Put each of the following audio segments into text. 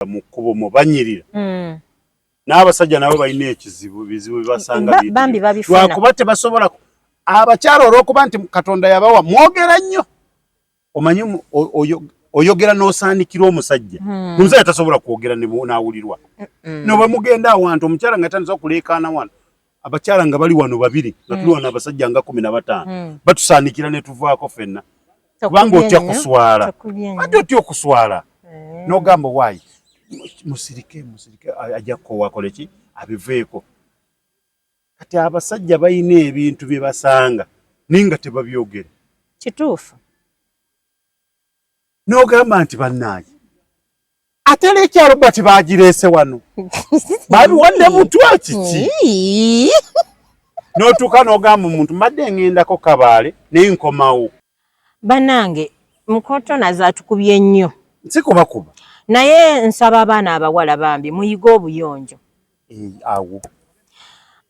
mu kkubo mu banyirira n'abasajja nabo balina ekizibu bizibu bibasanga lwakuba tebasobola abakyala olw'okuba nti Katonda yabawa mwogera nnyo omanyi oyogera n'osaanikira omusajja omusajja tasobola kwogera n'awulirwa no bwe mugenda awantu omukyala nga tandisa okuleekaana wano abakyala nga bali wano babiri nga tuli wano abasajja nga 15 batusaanikira ne tuvaako ffenna kubanga otya kuswala ate otya okuswala n'ogamba waayi musirike ajja kukowakola ki abiveeko kati abasajja balina ebintu bye basanga naye nga tebabyogere kituufu n'ogamba nti bannaaye ate n'ekyalo bati baagireese wano babiwadde butwa kiki n'otuuka n'ogamba omuntu mbadde ngendako Kabaale naye nkomawo bannange Mukotona zaatukubye nnyo sikubakuba naye nsaba abaana abawala bambi muyiga obuyonjo awo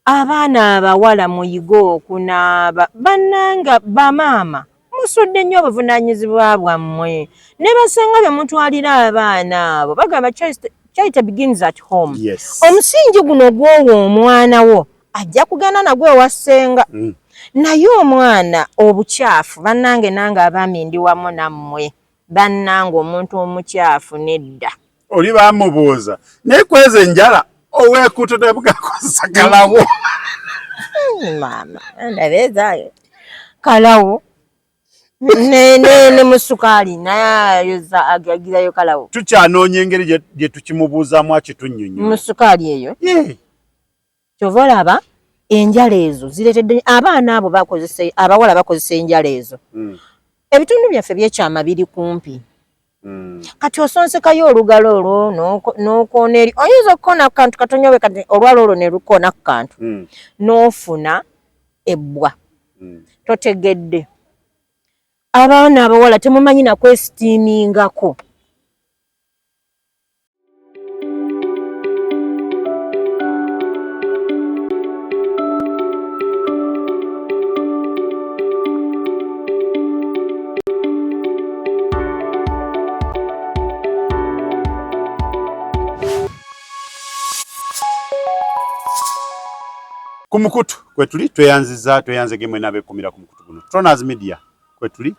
abaana abawala muyiga okunaaba bannanga bamaama musudde nnyo obuvunaanyizibwa bwammwe ne basanga be mutwalira abaana abo bagamba charity begins at home. Omusingi guno gw'owa omwana wo ajja kugenda nagwo ewassenga naye omwana obukyafu bannange nange abaami ndi wamu nammwe bannange omuntu omukyafu nedda oli bamubuuza naye kweza enjala oweekuto tebugakozesa kalawo maama ndabeeza kalawo ne musukaali naye agirayo kalawo tukyanoonya engeri gye tukimubuuzaamu akitunnyonnyola musukaali eyo kyova olaba enjala ezo zireetedde abaana abo abawala bakozesa enjala ezo ebitundu byaffe byekyama biri kumpi kati osonsekayo olugalo olwo n'okoona eri oyinza okukoona ku kantu katonyobe kati olwalo olwo ne lukoona ku kantu n'ofuna ebbwa totegedde abaana abawala temumanyi nakwesitiimingako Kumukutu kwetuli tweyanze gemwe n'abeekumira ku mukutu guno Tronaz Media kwetuli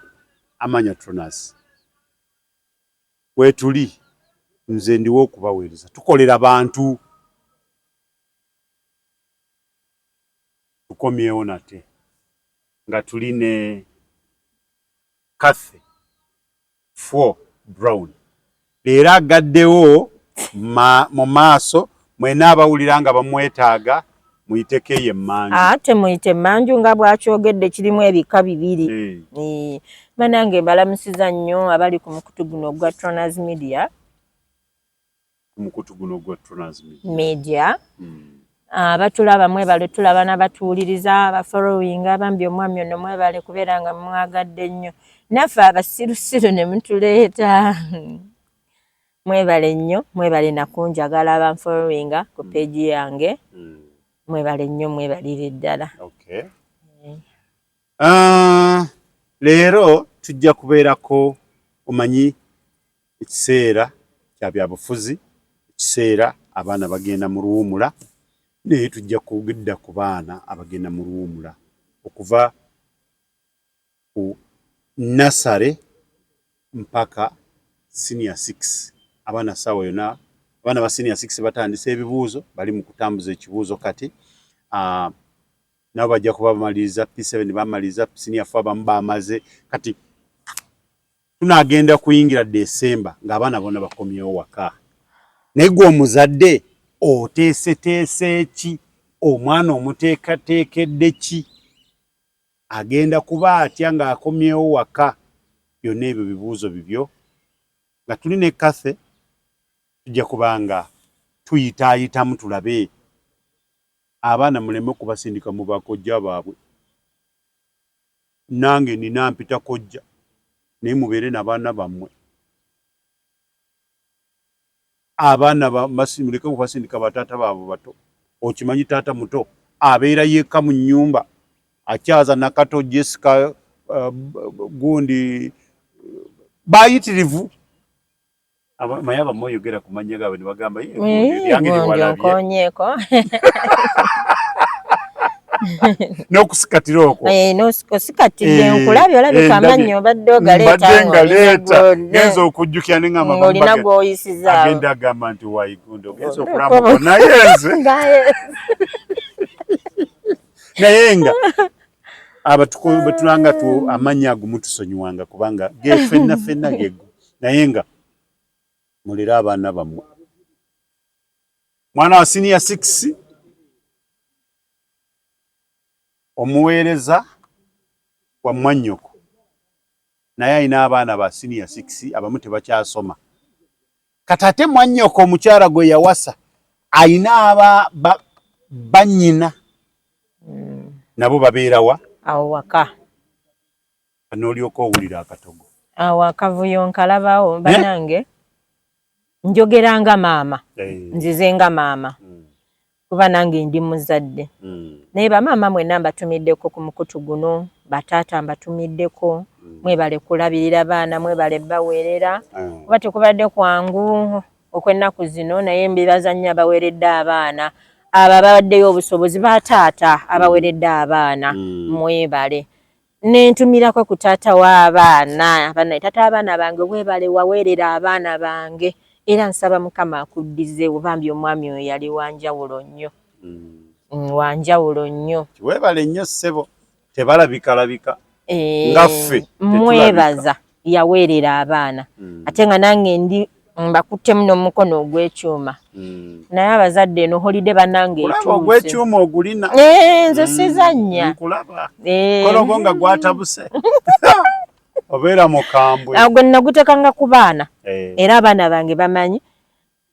amanya Tronaz kwetuli nze ndiwo okubaweereza tukolera bantu tukomyewo nate nga tuli ne Kathy Brown leero agaddewo mu maaso mwena abawulira nga bamwetaaga muyiteke emmanju ate muyite emmanju nga bwakyogedde kirimu ebika bibiri banange mbalamusiza nnyo abali ku mukutu guno ogwa Tronaz Media media batulaba mwebale tulaba n'abatuwuliriza abafollowing abambi omwami ono mwebale kubeera nga mwagadde nnyo naffe abasirusiru ne mutuleeta mwebale nnyo mwebale nakunjagala abanfollowinga ku peegi yange mwebale nnyo mwebalire ddala leero tujja kubeerako omanyi ekiseera kya byabufuzi ekiseera abaana bagenda mu luwummula naye tujja kugidda ku baana abagenda mu luwummula okuva ku nasare mpaka senior 6 abaana sawa yona abaana ba senior 6 batandise ebibuuzo bali mu kutambuza ekibuuzo kati nabo bajja kuba bamaliriza P7 bamaliriza senior 4 abamu bamaze kati tunagenda kuyingira December ng'abaana bonna bakomyewo waka naye gwe omuzadde oteeseteese ki omwana omuteekateekedde ki agenda kuba atya ng'akomyewo waka byonna ebyo bibuuzo bibyo nga tuli ne Kathy tujja kubanga tuyitaayitamu tulabe abaana muleme kubasindika mu bakojja baabwe nange nina mpita kojja naye mubeere n'abaana bammwe abaana muleke kubasindika bataata baabwe bato okimanyi taata muto abeera yekka mu nnyumba akyaza nakato Jessica gundi bayitirivu mayaba moyogera kumanya gawe ni bagamba konyeko n'okusikatira okwo n'okusikatidde nkulabye olabika amannyo obadde ogaleeta genza okujjukira ne ngamba olina gw'oyisiza agenda agamba nti waigundo ogenza okulamuko naye nze naye nga betulanga amannya ago mutusonyiwanga kubanga fenna gego naye nga mulira abaana bammwe mwana wa senior 6 omuweereza wa mwannyoko naye alina abaana ba senior 6 abamu tebakyasoma katate mwannyoko omukyala gwe yawasa alina bannyina nabo babeerawa awo waka n'olyoka owulira akatogo awo akavuyo nkalabawo banange njogeranga maama nzize nga maama kuba nange ndi muzadde naye bamaama mwenna mbatumiddeko ku mukutu guno bataata mbatumiddeko mwebale kulabirira baana mwebale baweerera kuba tekubadde kwangu okwennaku zino naye mbibaza nnyo abaweeredde abaana abo abaddeyo obusobozi bataata abaweeredde abaana mwebale nentumirako ku taata w'abaana taata abaana bange webale waweerera abaana bange era nsaba Mukama akuddize obambi omwami oyo yali wanjawulo nnyo wanjawulo nnyo webale nnyo ssebo tebalabikalabika ngaffe mwebaza yaweerera abaana ate nga nange ndi mbakuttemu n'omukono ogw'ekyuma naye abazadde eno holide bannange etuuse ogw'ekyuma ogulina nze sizannya nkulaba kologo nga gwatabuse obeera mukambwe gwe nagutekanga ku baana era abaana bange bamanyi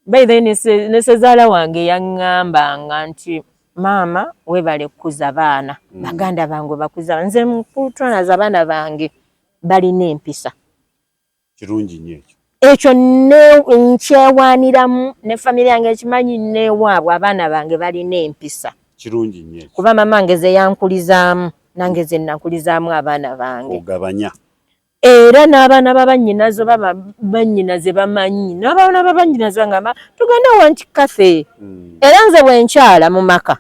baithe ne sezaala wange yaŋŋambanga nti maama webale kukuza baana baganda bange bakuza nze mukutwanaza abaana bange balina empisa kirungi nnyo ekyo nkyewaaniramu ne famire yange ekimanyi newaabwe abaana bange balina empisa kirungi nnyo kuba mama nge ze yankulizaamu nange ze nakulizaamu abaana bange ogabanya era n'abaana babannyinazo baba bannyinaze bamanyi n'abaana babannyinaze bangamba tugende wanti kafe era nze bwenkyala mu maka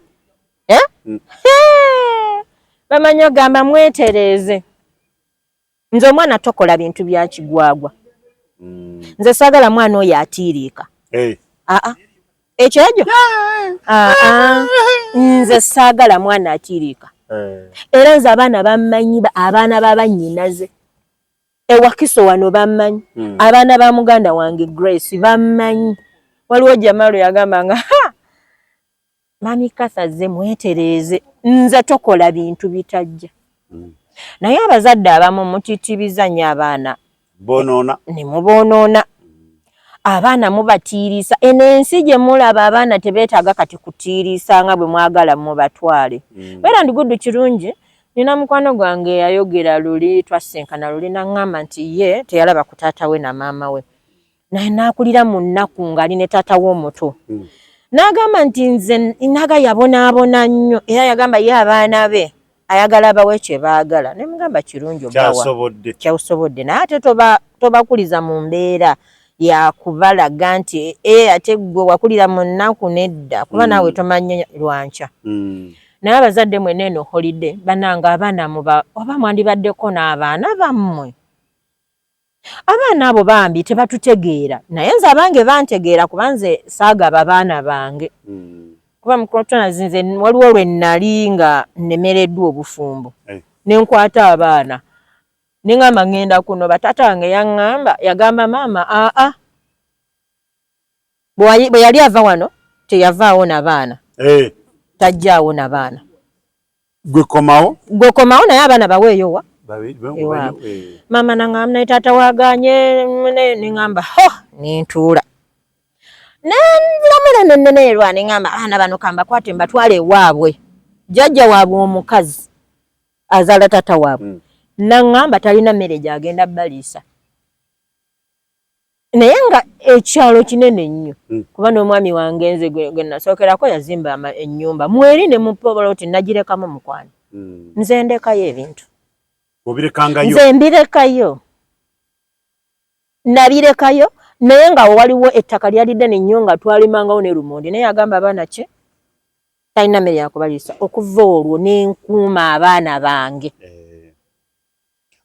bamanyi ogamba mwetereeze nze omwana tokola bintu bya kigwagwa nze saagala mwana oyo atiiriika ekyo ekyo nze saagala mwana atiiriika era nze abaana bamanyi abaana babannyinaze ewakiso wano bamanyi abaana ba muganda wange Grace bamanyi waliwo Jamalo yagambanga mami Kathaze mwetereeze nze tokola bintu bitajja naye abazadde abamu mutitibizanya abaana bonoona ne mubonoona abaana mubatiiriisa eno ensi gye mulaba abaana tebeetaaga kati kutiiriisa nga bwe mwagala mubatwale beera ndi guddu kirungi nina mukwano gwange yayogera luli twasenkana luli naŋŋamba nti ye teyalaba ku taata we na maama we naye naakulira mu nnaku ng'ali ne taata we omuto n'agamba nti nze naga yabonaabona nnyo era yagamba ye abaana be ayagala bawe kye baagala ne mugamba kirungi obawa kyawusobodde naye ate tobakuliza mu mbeera yakubalaga nti ate gwe wakulira mu nnaku nedda kuba naawe tomanya lwanca naye abazadde mwene eno holide bananga abaana oba mwandibaddeko n'abaana bammwe abaana abo bambi tebatutegeera naye nze abange bantegeera kuba nze saagaba baana bange kuba mukotona zinze waliwo lwe nnali nga nnemereddwa obufumbo nenkwata abaana neŋŋamba ŋŋenda kuno bataata wange yagamba maama bwe yali ava wano teyavaawo na baana tajjaawo na baana gwe komawo naye abaana baweeyowa maama naŋŋamba naye taata waaganye neŋŋamba nentuula nenviramula nenneneerwa neŋŋamba abaana bano kambakwate mbatwale ewaabwe jjajja waabwe omukazi azaala taata waabwe naŋŋamba talina mmere gyagenda baliisa naye nga ekyalo kinene nnyo kuba n'omwami wange nze gwe nasookerako yazimba ennyumba mweri ne mupobola oti nagirekamu mukwano nze ndekayo ebintu nze mbirekayo nabirekayo naye nga waliwo ettaka lyali ddene nnyo nga twalimangawo ne lumonde naye agamba abaana kye talina mmere yakubaliisa okuva olwo n'enkuuma abaana bange.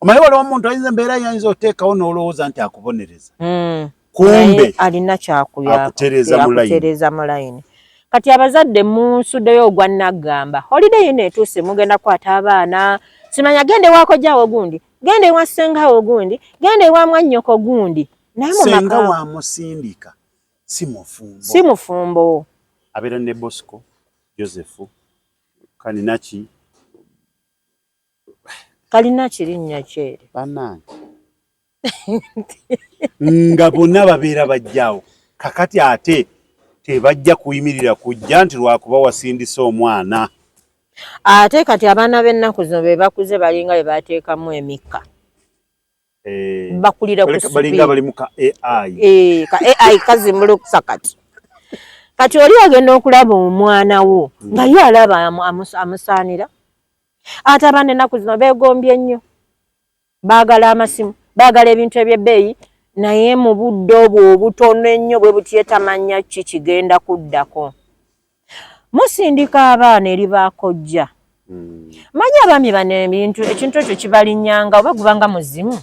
Omanyi waliwo omuntu ayinza embeera yayinza oteekawo n'olowooza nti akubonereza kumbe alina akutereeza mu layini. Kati abazadde munsuddeyo ogwa naggamba holiday ino etuuse mugenda kukwata abaana simanya gende waako jaawo gundi gende wa ssengawo gundi gende wa mwannyoko gundi naye mu senga wamusindika si mufumbo abeera ne Bosco Joseph kalina kirinnya kyere bannange nga bonna babeera bajjawo kakati ate tebajja kuyimirira kujja nti lwakuba wasindisa omwana. Ate kati abaana b'ennaku zino be bakuze balinga be bateekamu emikka bakulira ku balinga bali mu ka AI ka AI kazimbulukusa kati oli agenda okulaba omwana wo nga ye alaba amusaanira. Ate abaana ennaku zino beegombye nnyo baagala amasimu baagala ebintu eby'ebbeeyi naye mu budde obwo obutono ennyo bwe butyetamanya ki kigenda kuddako. Musindika abaana eri baakojja manyi abaami bano ekintu ekyo kibalinnyanga oba gubanga muzimu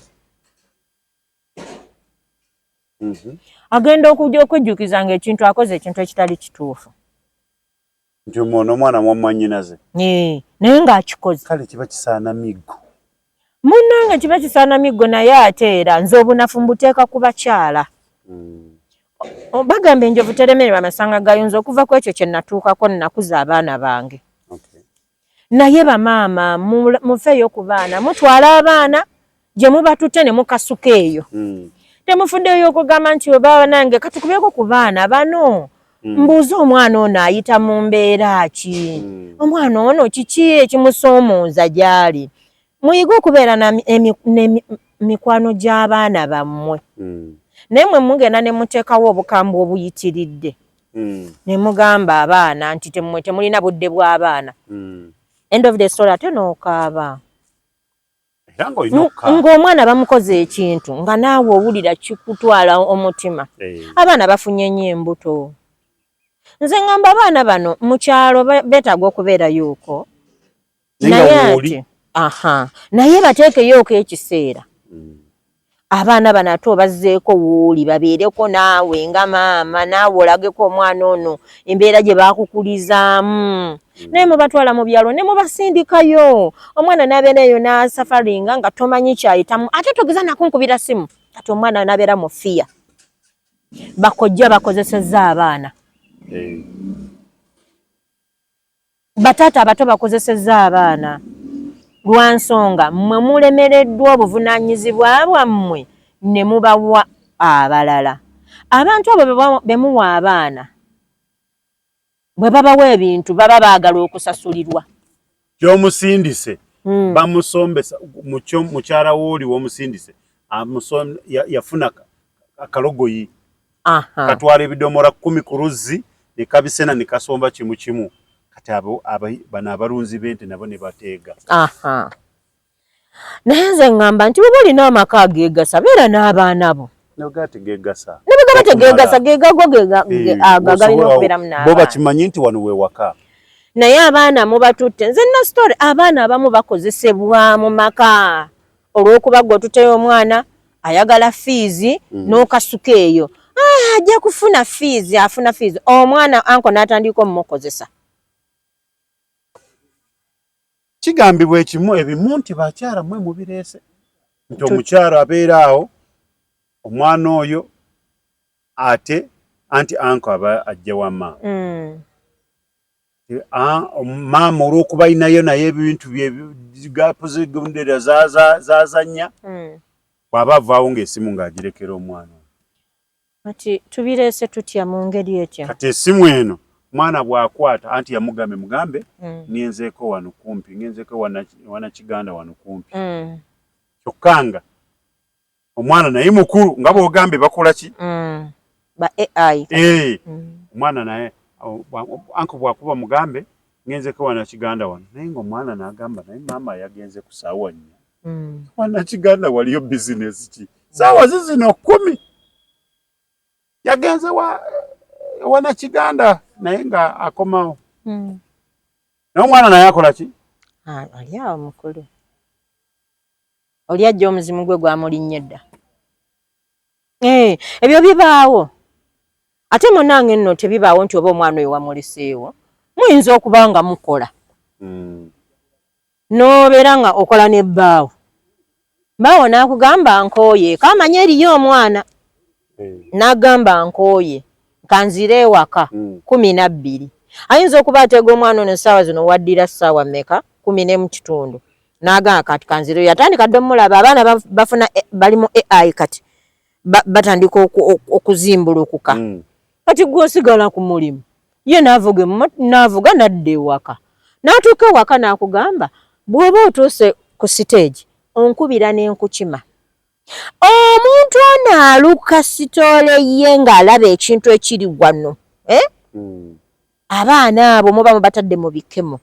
agenda okujja okwejjukiza nga ekintu akoze ekintu ekitali kituufu nti omwana mwamwannyinaze naye ng'akikoze kale kiba kisaana miggo munnange kiba kisaana miggo naye ate era nze obunafu mbuteeka ku bakyala bagamba enjovu teremererwa amasanga gayonza okuva ku ekyo kye natuukako nnakuza abaana bange. Naye bamaama mufeeyo ku baana mutwala abaana gye mubatutte ne mukasuka eyo temufuddeyo okugamba nti oba nange katukubyeko ku baana bano mbuuza omwana ono ayita mu mbeera ki omwana ono kiki ekimusoomooza gy'ali muyige okubeera mikwano gy'abaana bammwe naye mwe mugenda ne muteekawo obukambwe obuyitiridde ne mugamba abaana nti temulina budde bw'abaana end of the story ate n'okaaba ng'omwana bamukoze ekintu nga naawe owulira kikutwala omutima abaana bafunye nnyo embuto. Nze ngamba abaana bano mu kyalo beetaaga okubeerayooko naye bateekeyooko ekiseera abaana bano ate obazzeeko wooli babeereko naawe nga maama naawe olageko omwana ono embeera gye baakukulizaamu naye mubatwala mu byalo ne mubasindikayo omwana n'abeera eyo n'asafaringa nga tomanyi kyayitamu ate togeza nakunkubira simu kati omwana n'abeera mu fiya bakojja bakozesezza abaana bataata abato bakozesezza abaana lwa nsonga mmwe mulemereddwa obuvunaanyizibwa bwammwe ne mubawa abalala. Abantu abo be muwa abaana bwe babawa ebintu baba baagala okusasulirwa. Gy'omusindise bamusombesa mukyala wooli w'omusindise yafuna akalogoyi katwala ebidomola 10 ku luzzi ne kabisena ne kasomba kimu kimu kati bano abalunzi b'ente nabo ne bateega. Naye nze ngamba nti bwe balina amaka ageegasa beera n'abaana bo ne bwe tegeegasa geegago galina okubeeramu n'abaana bo bakimanyi nti wano we waka. Naye abaana mubatutte nze na story abaana abamu bakozesebwa mu maka olw'okuba gwe otuteyo omwana ayagala fiizi n'okasuka eyo ajja kufuna fiizi afuna fiizi omwana anko n'atandika omukozesa. Kigambibwa ekimu ebimu nti bakyala mmwe mubireese nti omukyala abeera awo omwana oyo ate anti anko aba ajja wa maama maama olw'okuba ayinayo naye ebintu byegapuzigundera zazanya bw'aba avaawo ng'essimu ng'agirekera omwana kati tubireese tutya mu ngeri etya kati essimu eno mwana bw'akwata anti mugambe ngenzeeko wano kumpi ngenzeeko wana Kiganda wano kumpi kyokka nga omwana naye mukulu nga bw'ogambe bakola ki ba AI omwana naye anko bw'akuba mugambe ngenzeeko wana Kiganda wano naye ng'omwana n'agamba naye maama yagenze ku ssaawa 4 wana Kiganda waliyo bizinesi ki saawa zino 10 yagenze wana Kiganda naye nga akomawo. N'omwana naye akola ki? Ali awo mukulu. Oli ajja omuzimu gwe gwamulinnye dda. Ebyo bibaawo. Ate munange nno tebibaawo nti oba omwana oyo wamuliseewo. Muyinza okuba nga mukola. N'obeera nga okola ne bbaawo. Bbaawo n'akugamba nkooye. Kamanya eriyo omwana. N'agamba nkooye. Kanzire ewaka 12. Ayinza okuba ateega omwana ono essaawa zino waddira ssaawa mmeka? 10:30. N'agamba kati kanzire yatandika dde omulaba abaana bafuna bali mu AI kati. Batandika okuzimbulukuka. Kati gw'osigala ku mulimu. Ye n'avuga n'adda ewaka. N'atuuka ewaka n'akugamba bw'oba otuuse ku siteegi onkubira n'enkukima. Omuntu anaaluka sitoole ye ng'alaba ekintu ekiri wano. Abaana abo muba mubatadde mu bikemo.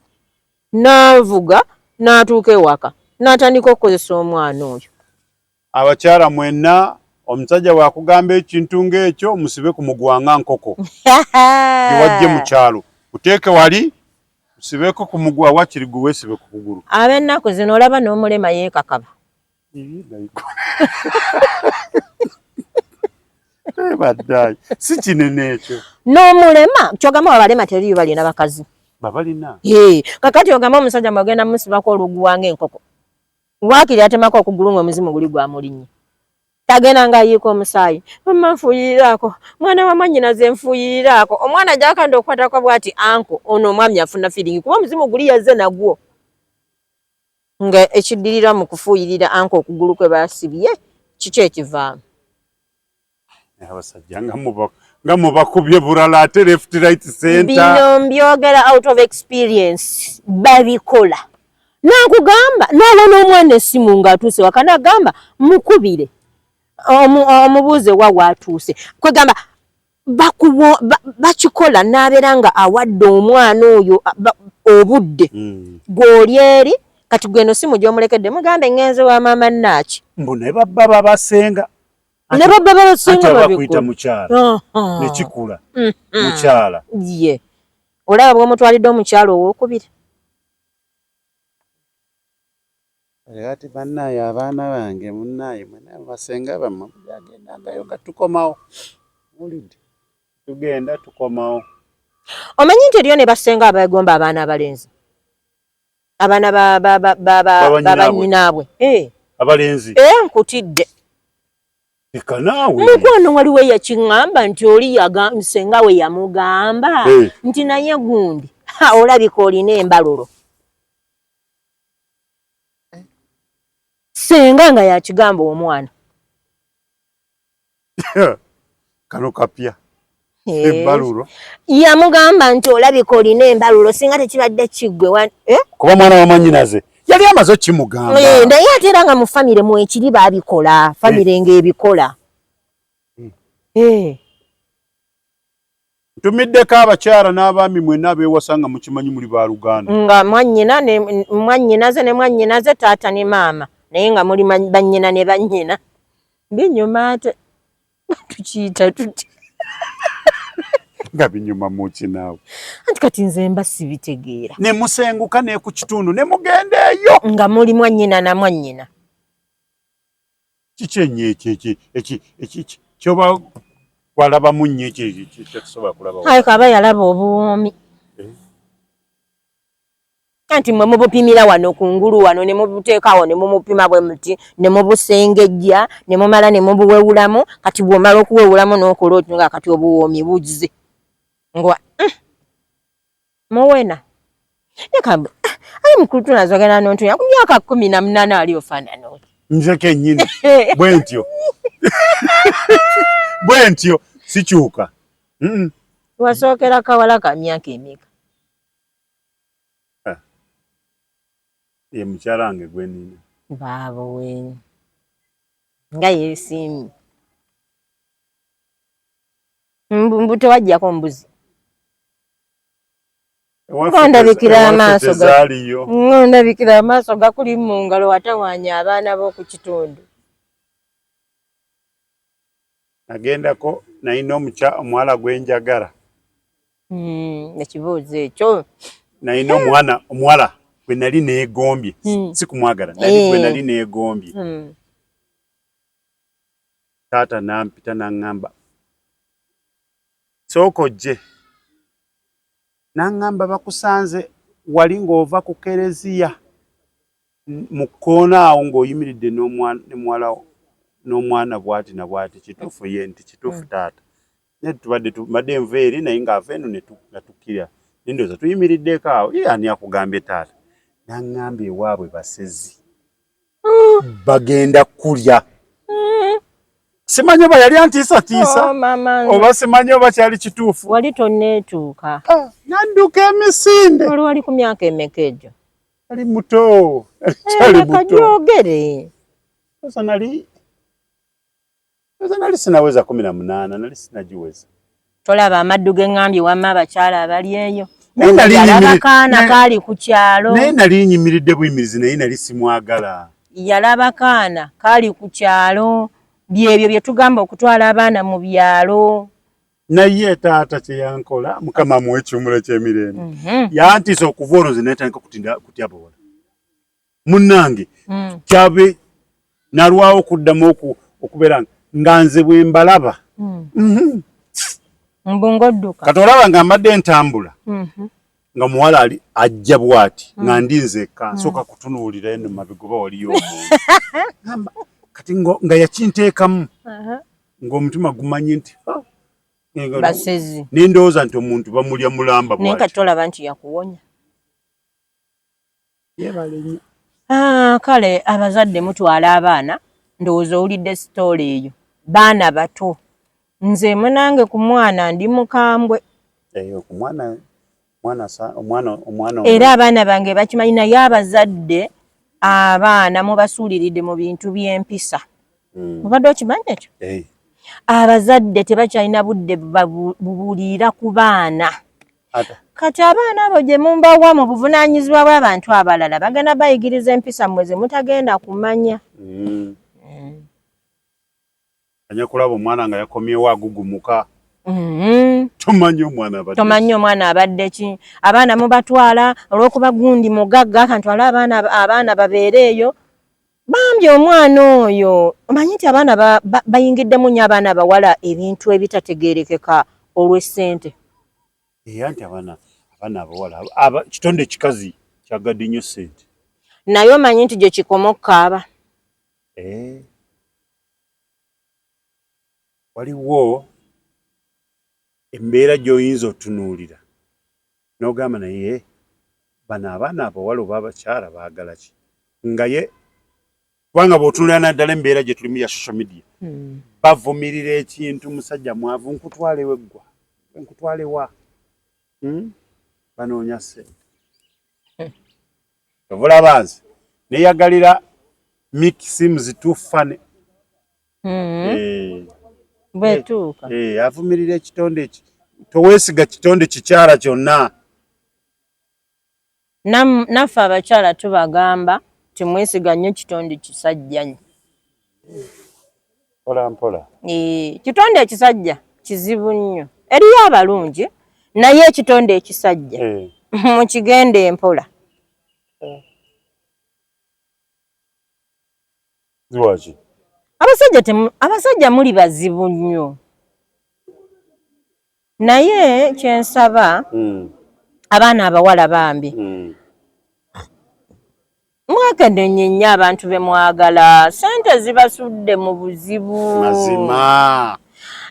N'avuga n'atuuka ewaka n'atandika okukozesa omwana oyo. Abakyala mwenna omusajja bw'akugamba ekintu ng'ekyo musibe ku mugwanga nkoko. Wajje mu kyalo uteeke wali usibeko ku mugwa wakiri guwe sibe ku kuguru. Ab'ennaku zino olaba n'omulema yeekakaba. Baddayi si kinene ekyo. N'omulema kyogamba abalema teriyo balina bakazi. Babalina. Kakati ogamba omusajja mwagenda musibako oluguwa ng'enkoko. Waakiri atemako okugulu ng'omuzimu guli gwamulinnye. Tagenda ng'ayiika omusaayi. Mama nfuuyiriraako. Mwana wa mwannyinaze nfuuyiriraako. Omwana gy'akanda okukwatako bw'ati anko ono omwami afuna feeling kuba omuzimu guli yazze nagwo. Nga ekiddirira mu kufuuyirira anko okugulu kwe baasibye kiki ekivaamu? Abasajja nga mubakubye bulala ate left right center. Bino mbyogera out of experience. Babikola. N'akugamba n'abona omwana essimu ng'atuuse waka n'agamba mukubire. Omubuuze wa waatuuse. Kwegamba bakikola n'abeera nga awadde omwana oyo obudde. Gw'oli eri kati gweno simu gy'omulekedde mugambe ngenze wa maama Naaki. Mbu ne babba babasenga. Ne babba babasenga babikuyita mukyala. Ne kikula. Mukyala. Ye. Olaba bw'omutwalidde omukyala owookubiri. Ati bannaye abaana bange munnaye mwena basenga bamwe byagendangayo nga tukomawo. Mulidde. Tugenda tukomawo. Omanyi nti eriyo ne basenga abagomba abaana abalenzi. Abaana babanyinaabwe. Abalenzi. Nkutidde. Eka naawe. Mukwano waliwo yakiŋŋamba nti oli senga we yamugamba nti naye gundi olabika olina embalolo. Senga nga yakigamba omwana. Kano kapya. Embalulo. Yamugamba nti olabika olina embalulo singa tekibadde kiggwe. Kuba mwana wa mwannyinaze yali amaze okimugamba. Naye ate era nga mu famire mu ekiri baabikola. Famire ng'ebikola. Ntumiddeko abakyala n'abaami mwenna abeewasa nga mukimanyi muli ba Luganda. Nga mwannyinaze ne mwannyinaze taata ne maama. Naye nga muli bannyina ne bannyina. Binyuma ate tukiyita tuti. Nga binyuma muki naawe. Anti kati nze mba sibitegeera. Ne musenguka ne ku kitundu ne mugenda eyo. Nga muli mwannyina na mwannyina. Kiki ennyo eki kyoba walaba munnyo eki kyosobola kulaba. Ayi kaba yalaba obuwoomi. Anti mwe mubupimira wano kungulu wano ne mubuteekawo ne mumupima bwe muti ne mubusengejja ne mumala ne mubuwewulamu kati bw'omala okuwewulamu n'okola otyo nga kati obuwoomi buzze. Ngwa muwena. Yakamba ayi mukulu tunazogera n'ontunya ku myaka 18 ali ofaanana oti. Nze kennyini bwentyo. Bwentyo sikyuka. Wasookera kawala ka myaka emeka. Ye mukyala wange gwe nnina. Baabo we. Nga yeesiimye. Mbu tewaggyako mbuzi. Ngondabikira amaaso gakuli mu ngalo watawaanya abaana b'oku kitundu. Nagendako nayina omuwala gwenjagala. Ekibuuzo ekyo. Nayina omuwala gwe nali neegombye, si kumwagala, gwe nali neegombye. Taata nampita n'aŋŋamba sooka ojje. N'aŋŋamba bakusanze wali ng'ova ku kereziya mu kkoona awo ng'oyimiridde n'omwana bw'ati na bw'ati. Kituufu ye nti kituufu taata. Naye tubadde nva eri naye ng'ava eno nga tukkirya. Ndowooza tuyimiriddeko awo. Ani akugambye taata? N'aŋŋamba ewaabwe basezi. Bagenda kulya. Simanyi oba yali antiisatiisa oba simanyi oba kyali kituufu. Wali tonneetuuka. Nadduka emisinde. Wali wali ku myaka emeka egyo? Ali muto. Kyali muto. Kajoogere. Nali sinaweza 18, nali sinagiweza. Tolaba amaddu g'eŋŋambye wamma abakyala abali eyo. Yalaba kaana kaali ku kyalo. Naye nali nyimiridde buyimirizi naye nali simwagala. Yalaba kaana kaali ku kyalo. Byebyo bye tugamba okutwala abaana mu byalo. Naye taata kye yankola Mukama muwe ekimula ky'emirembe. Yantiisa okuva olwo nze netandika kutya bawala. Munnange kyabe nalwawo okuddamu okubeera nga nze bwe mbalaba. Mbungodduka. Kati olaba nga mbadde ntambula. Nga muwala ali ajja bw'ati nga ndinzekka nsooka kutunuulira eno mabigoba waliyo omuntu. Kati nga yakinteekamu ng'omutima gumanyi nti basezi. Nindowooza nti omuntu bamulya mulamba bw'ati. Naye kati tolaba nti yakuwonya. Yeebale nnyo. Kale abazadde mutwala abaana, ndowooza owulidde sitooli eyo. Baana bato. Nze munange ku mwana ndi mukambwe. Ku omwana. Era abaana bange bakimanyi naye abazadde abaana mubasuuliridde mu bintu by'empisa. Mubadde okimanyi ekyo? Abazadde tebakyalina budde bubuulira ku baana. Kati abaana abo gye mumbawa mu buvunaanyizibwa bw'abantu abalala bagenda bayigiriza empisa mmwe ze mutagenda kumanya. Anya kulaba omwana nga yakomyewo agugumuka. Tomanyi omwana abadde ki. Abaana mubatwala olw'okuba gundi mugagga kantwala abaana babeere eyo. Bambi omwana oyo omanyi nti abaana bayingiddemu nnyo abaana bawala ebintu ebitategeerekeka olw'essente. Anti abaana abawala kitonde kikazi kyagadde nnyo ssente. Naye omanyi nti gye kikoma okukaaba. Waliwo embeera gy'oyinza otunuulira n'ogamba naye bano abaana abawala oba abakyala baagala ki nga ye kubanga bw'otunuulira naddala embeera gye tulimu ya social media bavumirira ekintu musajja mwavu nkutwalewo eggwa nkutwalewa banoonya ssente. Ovulaba nze neeyagalira Mick Sims tufane. Bwetuuka. Avumirira ekitonde eki. Toweesiga kitonde kikyala kyonna. Naffe abakyala tubagamba timwesiga nnyo kitonde kisajja nnyo. Mpola. Kitonde ekisajja kizibu nnyo. Eriyo abalungi naye ekitonde ekisajja mukigende empola. Ziwaki? Abasajja muli bazibu nnyo. Naye kyensaba abaana abawala bambi. Mwekenenye nnyo abantu be mwagala. Ssente zibasudde mu buzibu. Mazima.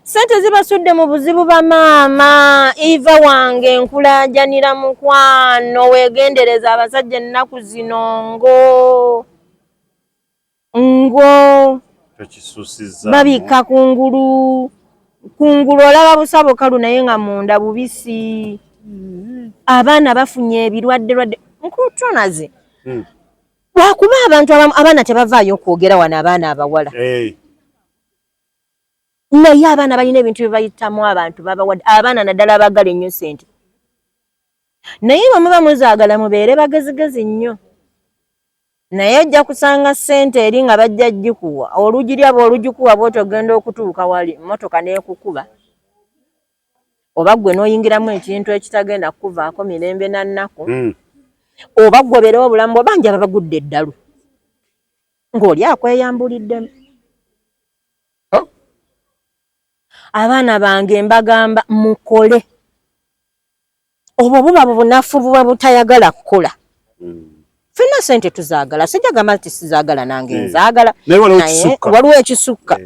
Ssente zibasudde mu buzibu bamaama. Eva wange nkulaajanira mukwano weegendereza abasajja ennaku zino ngo babika kungulu olaba busabo kalu naye nga munda bubisi. Abaana bafunye ebirwadde nkutonaze. Lwakuba abantu abaana tebavaayo okwogera wano abaana abawala. Naye abaana balina ebintu bye bayitamu abantu babawadde. Abaana naddala abagala ennyo ssente. Naye bwe muba muzaagala mubeere bagezigezi nnyo. Naye ojja kusanga ssente eri nga bajja gikuwa. Olugiri abo olugikuwa bw'otogenda okutuuka wali mmotoka n'ekukuba. oba gwe n'oyingiramu ekintu ekitagenda kukuvaako mirembe na nnaku oba ggoberewo obulamu bangi aba bagudde eddalu ng'oli akweyambuliddemu. Abaana bange mbagamba mukole obwo buba bunafu buba butayagala kukola. Ffenna ssente tuzaagala, sijagamba nti sizaagala nange nzaagala naye waliwo ekisukka.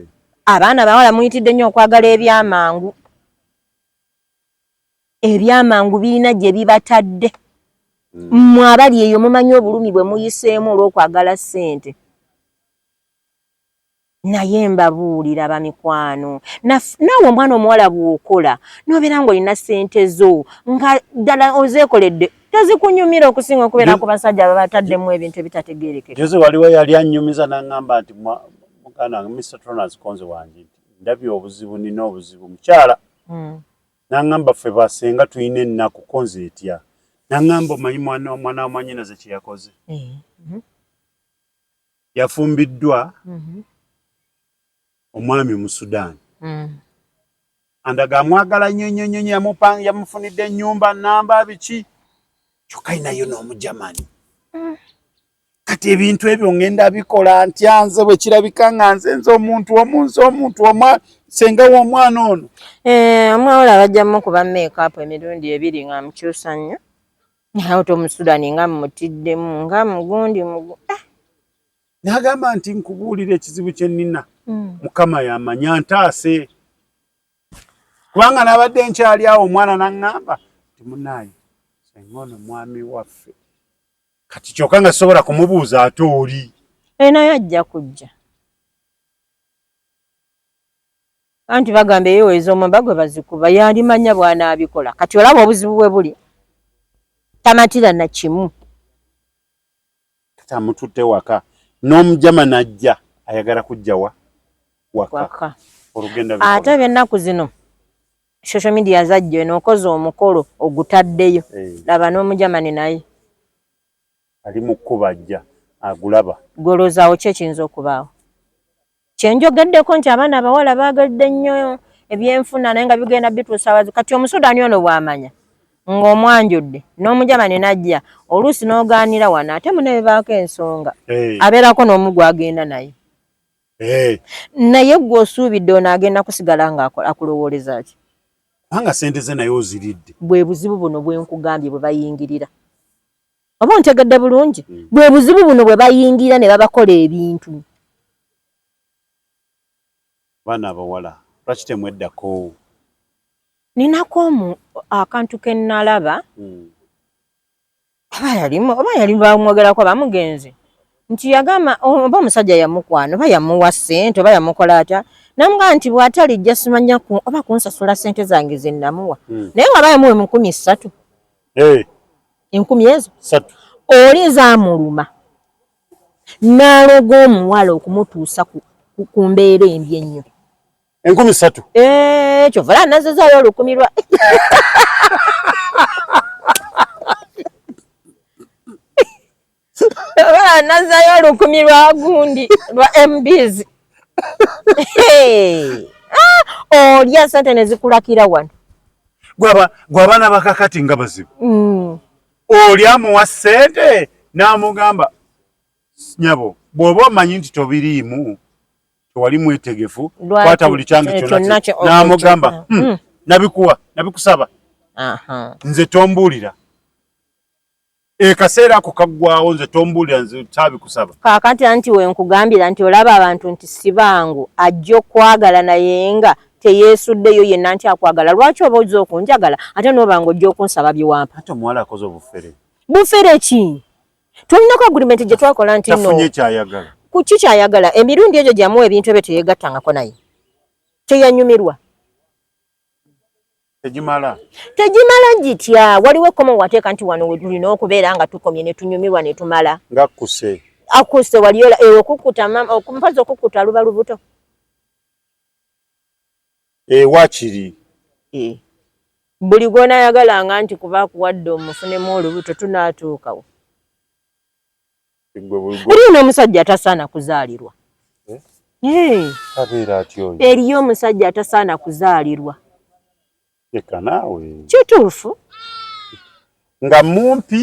Abaana bawala muyitidde nnyo okwagala ebyamangu. Ebyamangu birina gye bibatadde. Mmwe abali eyo mumanyi obulumi bwe muyiseemu olw'okwagala ssente. Naye mbabuulira bamikwano naawe omwana omuwala bw'okola n'obeera ng'olina ssente zo nga ddala ozeekoledde tezikunyumira okusinga okubeera ku basajja abataddemu ebintu ebitategeerekeka. Jose waliwo yali annyumiza n'aŋŋamba nti muganda wange Mr. Tronas Konze wange nti ndabye obuzibu nina obuzibu mukyala. N'aŋŋamba ffe basenga tulina ennaku Konze etya. N'aŋŋamba omanyi omwana wa mwannyinaze kye yakoze. Yafumbiddwa omwami mu Sudan. Andaga amwagala nnyo yamufunidde ennyumba namba biki kyokka nayo n'omujamani. Kati ebintu ebyo ngenda bikola ntya nze bwe kirabika nga nze omuntu omwa senga w'omwana ono. Omwawula bajjamu kuba make-up emirundi ebiri nga mukyusa nnyo. Naye to mu Sudan nga mutiddemu nga mugundi n'agamba nti nkubuulira ekizibu kye nnina. Mukama yamanya ntaase. Kubanga nabadde nkyali awo omwana n'aŋŋamba nti munaaye senga ono mwami waffe. Kati kyokka nga sobola kumubuuza ate oli. Naye ajja kujja. Anti bagamba eyeweeza omwamba gwe bazikuba yalimanya bw'anaabikola. Kati olaba obuzibu bwe buli. Tamatira na kimu. Kati amututte waka. N'omujama najja ayagala kujja waka. Ate by'ennaku zino social media zajja n'okoze omukolo ogutaddeyo. Laba n'omujamani naye. Ali mu kkubajja agulaba. Golozaawo ki ekiyinza okubaawo? Kyenjogeddeko nti abaana abawala baagadde nnyo ebyenfuna naye nga bigenda bituusa wazi. Kati Omusudaani ono bw'amanya ng'omwanjudde n'omujamani najja oluusi n'ogaanira wano ate muneebaako ensonga. Abeerako n'omu gw'agenda naye. Naye gwe osuubidde ono agenda kusigala nga akulowooleza ki? Kubanga ssente ze naye oziridde. Bwe buzibu buno bwe nkugambye bwe bayingirira. Oba ontegedde bulungi? Bwe buzibu buno bwe bayingira ne babakola ebintu. Baana abawala lwaki temweddako? Ninako akantu ke nnalaba oba yali bamwogerako bamugenzi nti yagamba oba omusajja yamukwana oba yamuwa ssente oba yamukola atya namugamba nti bw'atalijja simanya oba kunsasula ssente zange ze namuwa naye nga bayamuwe mu 3,000. Enkumi ezo 3 oli zaamuluma n'aloga omuwala okumutuusa ku mbeera embi ennyo. 3,000? Kyovala nazizaayo olukumi lwa nazaayo olukumi lwa gundi lwa MBs. Olya ssente ne zikulakira wano. Gw'abaana bakakati nga bazibu. Oli amuwa ssente n'amugamba nyabo bw'oba omanyi nti tobiriimu tewali mwetegefu kwata buli kyange kyonna n'amugamba nabikuwa nabikusaba nze tombuulira kaseera ako kaggwawo nze tombuulira nze tabikusaba. Kaakati anti we nkugambira nti olaba abantu nti sibangu ajja okwagala naye nga teyeesuddeyo yenna nti akwagala lwaki oba ojja okunjagala ate n'oba ng'ojja okunsaba biwampa. Ate omuwala akoze obufere. Bufere ki? Tulinako agreement gye twakola nti tafunye kyayagala. Kuki kyayagala emirundi egyo gyamuwa ebintu ebyo teyeegattangako naye. Teyanyumirwa. Tegimala gitya waliwo ekkomo wateeka nti wano we tulina okubeera nga tukomye ne tunyumirwa ne tumala. Ngakkuse. Akkuse waliyola okukkuta mpazi okukkuta luba lubuto. Wakiri. Buli gw'onaayagalanga nti kuba akuwadde omufunemu olubuto tunaatuukawo. Eriyo n'omusajja atasaana kuzaalirwa. Abeera atyo. Eriyo omusajja atasaana kuzaalirwa. Eka naawe. Kituufu. Nga mumpi.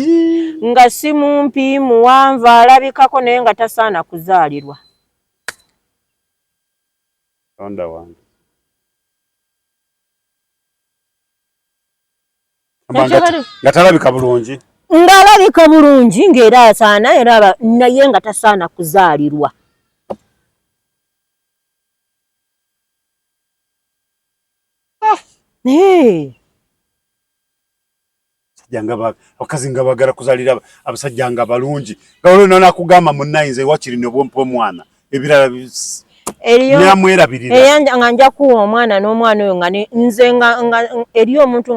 Nga si mumpi, muwanvu, alabikako naye nga tasaana kuzaalirwa. Onda wange. Nga talabika bulungi. Ng'alabika bulungi ng'era asaana era naye nga tasaana kuzaalirwa. Abakazi nga bagala kuzaalira abasajja nga balungi. Nga olwo nakugamba munnayinze wakiri ne bwompa omwana. Ebirala nga nja kuwa omwana n'omwana oyo nga nze nga eri omuntu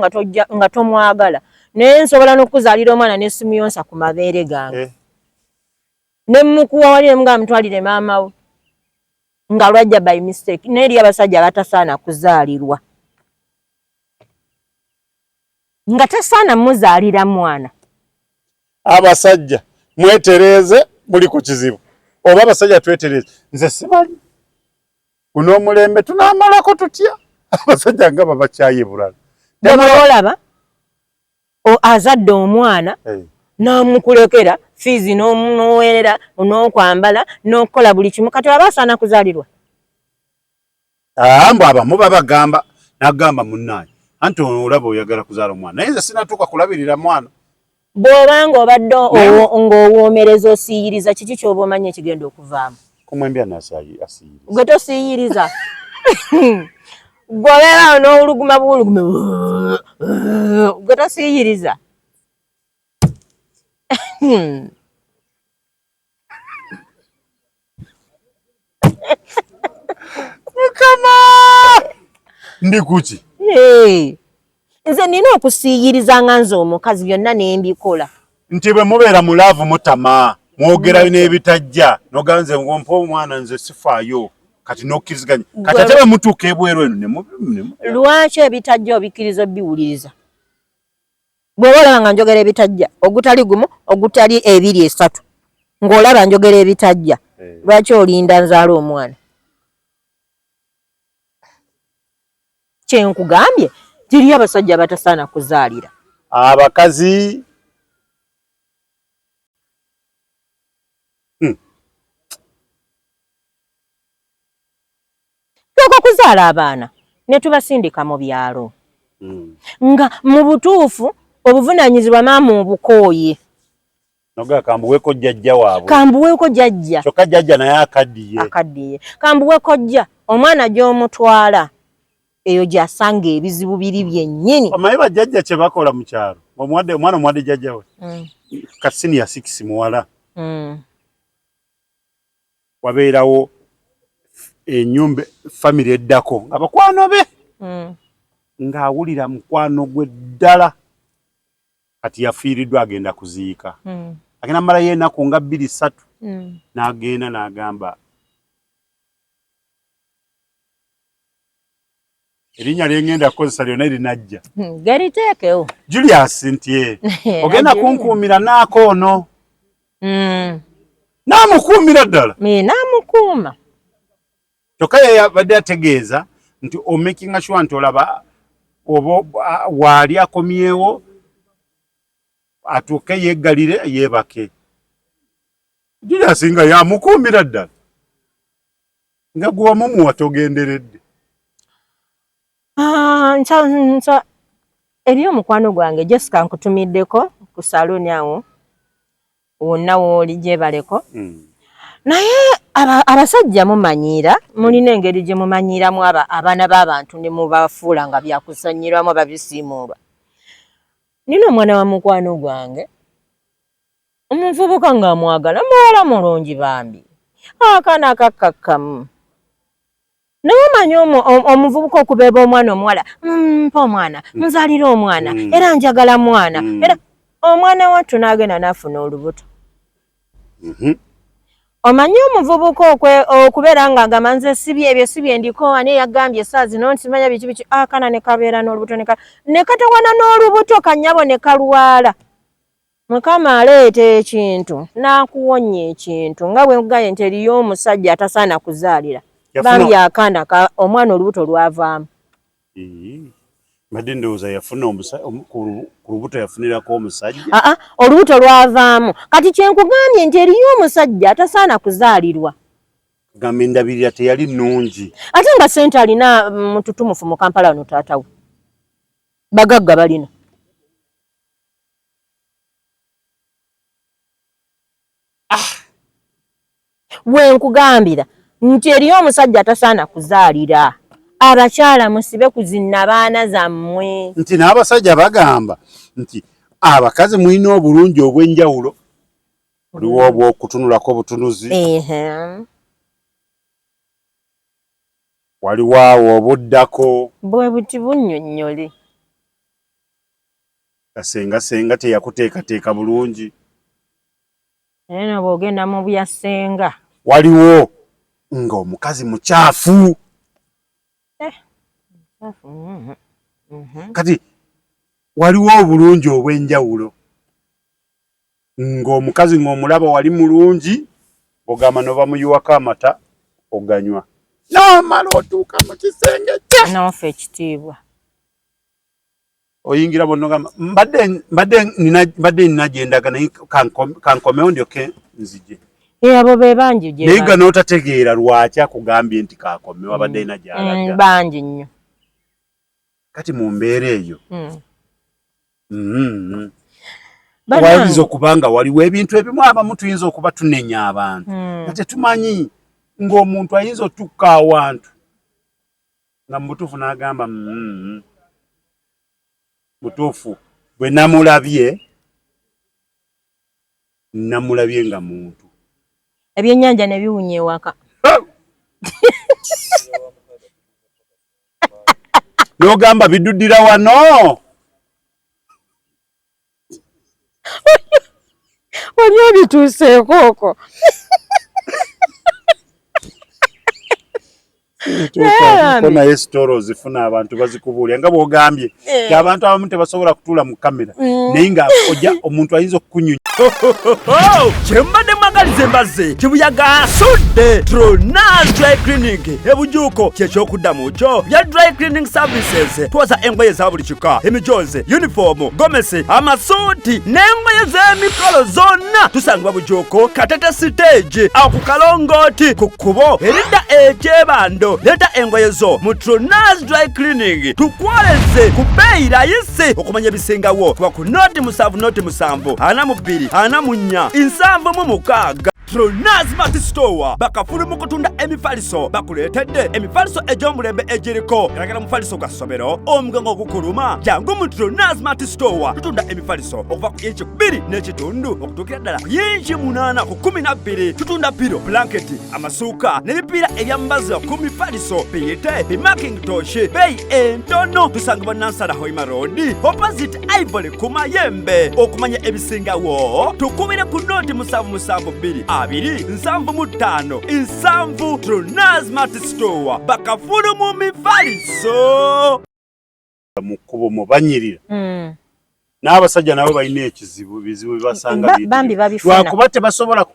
nga tomwagala. Naye nsobola n'okuzaalira omwana ne simuyonsa ku mabeere gange. Ne mukuwa wali nga mutwalire maama we. Nga lwajja by mistake. Naye eri abasajja batasaana kuzaalirwa. Nga tasaana muzaalira mwana. Abasajja mwetereze muli ku kizibu. Oba abasajja twetereze. Nze simanyi. Guno omulembe tunaamalako tutya. Abasajja nga babakyaye bulala. Bwe olaba azadde omwana n'omukulekera fiizi n'omuweerera n'okwambala n'okukola buli kimu kati aba asaana kuzaalirwa. Mbu abamu babagamba n'agamba munnaye anti olaba oyagala kuzaala omwana naye nze sinatuuka kulabirira mwana. Bw'oba ng'obadde ng'owoomereza osiiyiriza kiki ky'oba omanyi ekigenda okuvaamu? Kumwembya nasiyiriza. Gwe tosiiyiriza. Gwe obeera n'oluguma buwulugume. Gwe tosiiyiriza. Mukama! Ndi kuki? Nze nina okusiiyiriza nga nze omukazi byonna ne mbikola. Nti bwe mubeera mulaavu mutama mwogerayo n'ebitajja noganze ngompa omwana nze sifaayo kati n'okkiriziganya kati ate bwe mutuuka ebweru eno lwaki ebitajja obikkiriza biwuliriza? Bwe olaba nga njogera ebitajja ogutali gumu ogutali ebiri esatu ng'olaba njogera ebitajja lwaki olinda nzaala omwana? Kyenkugambye tiri abasajja batasaana kuzaalira. Abakazi okuzaala abaana ne tubasindika mu byalo nga mu butuufu obuvunaanyizibwa maama obukooye. Noga kambuweko jjajja waabwe. Kambuweko jjajja. Kyokka jjajja naye akaddiye. Kambuweko jja omwana gy'omutwala eyo gy'asanga ebizibu biri byennyini. Omanyi bajjajja kye bakola mu kyalo. Omwana omuwadde jjajja we. Ka senior 6 muwala. Wabeerawo ennyumba family eddako nga bakwano be ng'awulira mukwano gwe ddala kati yafiiriddwa agenda kuziika agenda mmalayo ennaku nga 2-3 n'agenda n'agamba erinnya lyengenda kukozesa lyonna erinajja geriteekewo Julius nti ogenda kunkuumira naakoono n'amukuumira ddala n'amukuuma. Kyokka yabadde ategeeza nti omakinga sure nti olaba oba waali akomyewo atuuke yeggalire yeebake. Julius nga yamukuumira ddala nga gwe wamumuwa togenderedde. Eri omukwano gwange Jessica nkutumiddeko ku saloni awo wonna wooli gyebaleko. Naye abasajja mumanyiira mulina engeri gye mumanyiiramu abaana b'abantu ne mubafuula nga byakusanyirwamu babisiimuulwa. Nina omwana wa mukwano gwange omuvubuka ng'amwagala muwala mulungi bambi akaana akakkakkamu. Naye omanyi omuvubuka okubeeba omwana omuwala mpa omwana nzaalira omwana era njagala mwana era omwana wattu n'agenda n'afuna olubuto. Omanyi omuvubuka okubeera ng'agamba nze sibi ebyo si bye ndiko ani yagambye essaawa zino nsimanya biki biki akaana ne kabeera n'olubuto ne katawana n'olubuto kannyabo ne kalwala. Mukama aleeta ekintu n'akuwonya ekintu nga bwe nkugaye nti eriyo omusajja atasaana kuzaalira bambi akaana omwana olubuto lwavaamu. Mbadde ndowooza yafuna ku lubuto yafunirako omusajja. Olubuto lwavaamu. Kati kyenkugambye nti eriyo omusajja atasaana kuzaalirwa. Gamba endabirira teyali nnungi. Ate nga ssente alina mututumufu mu Kampala wano taata we. Bagagga balina. Wenkugambira nti eriyo omusajja atasaana kuzaalira. Abakyala musibe kuzinna baana zammwe. Nti n'abasajja bagamba nti abakazi mulina obulungi obw'enjawulo. Waliwo obw'okutunulako obutunuzi. Waliwo awo obuddako. Bwe buti bunnyonnyole. Kasenga teyakuteekateeka bulungi. Naye bw'ogenda mu byasenga. Waliwo ng'omukazi mukyafu. Kati waliwo obulungi obw'enjawulo. Ng'omukazi ng'omulaba wali mulungi, ogamba n'obamuyiwako amata oganywa. N'omala otuuka mu kisenge kye. N'ofa ekitiibwa. Oyingira bonna ogamba mbadde nina gye ndaga naye kankomewo ndyoke nzije. Abo be bangi gye. Naye nga n'otategeera lwaki akugambye nti kankomewo abadde alina gy'alaga. Bangi nnyo. Kati mu mbeera eyo. Wayinza okubanga waliwo ebintu ebimu abamu tuyinza okuba tunenya abantu. Nga tetumanyi ng'omuntu ayinza otukka awantu. Nga mu butuufu n'agamba butuufu bwe namulabye nga muntu. Ebyennyanja ne biwunya ewaka. N'ogamba biduddira wano. Wali obituuseeko okwo. Naye sitoro ozifuna abantu bazikubuulya nga bw'ogambye abantu abamu tebasobola kutuula mu kamera naye nga omuntu ayinza okukunyunya. Kyembadde mwagaliza embazze kibuyaga asudde Tronaz Dry Cleaning ebujuuko kyekyokuddamu kyo bya dry cleaning services. Twoza engoye za buli kika, emijoze, uniform, gomesi, amasuuti n'engoye z'emikolo zonna tusangibwa bujuuko Katete stage awo ku Kalongooti ku kkubo eridda ekyebando. Leeta engoye zo mu Tronaz Dry Cleaning tukwoleze ku bbeeyi layisi okumanya ebisingawo kuba ku noti 7 42 44 76. Tronaz Mart Store bakafulu mu kutunda emifaliso bakuleetedde emifaliso egy'omulembe egiriko galagala mufaliso gwa ssomero omugongo ogukuluma jangu mu Tronaz Mart Store tutunda emifaliso okuva ku inchi 2 n'ekitundu okutuukira ddala ku inchi 8 ku 12. Tutunda piro, blanketi, amasuuka n'ebipiira ebyambaza ku mifaliso biyite bimakintosh beeyi entono. Tusangibwa Nansana Hoima Road opposite Ivory ku Mayembe. Okumanya ebisingawo tukubire ku noti 772 275 Tronaz Mart Store bakafulu mu mifaliso. Mu kkubo mu banyirira. N'abasajja nabo balina bizibu bibasanga bambi babifuna. Lwakuba tebasobola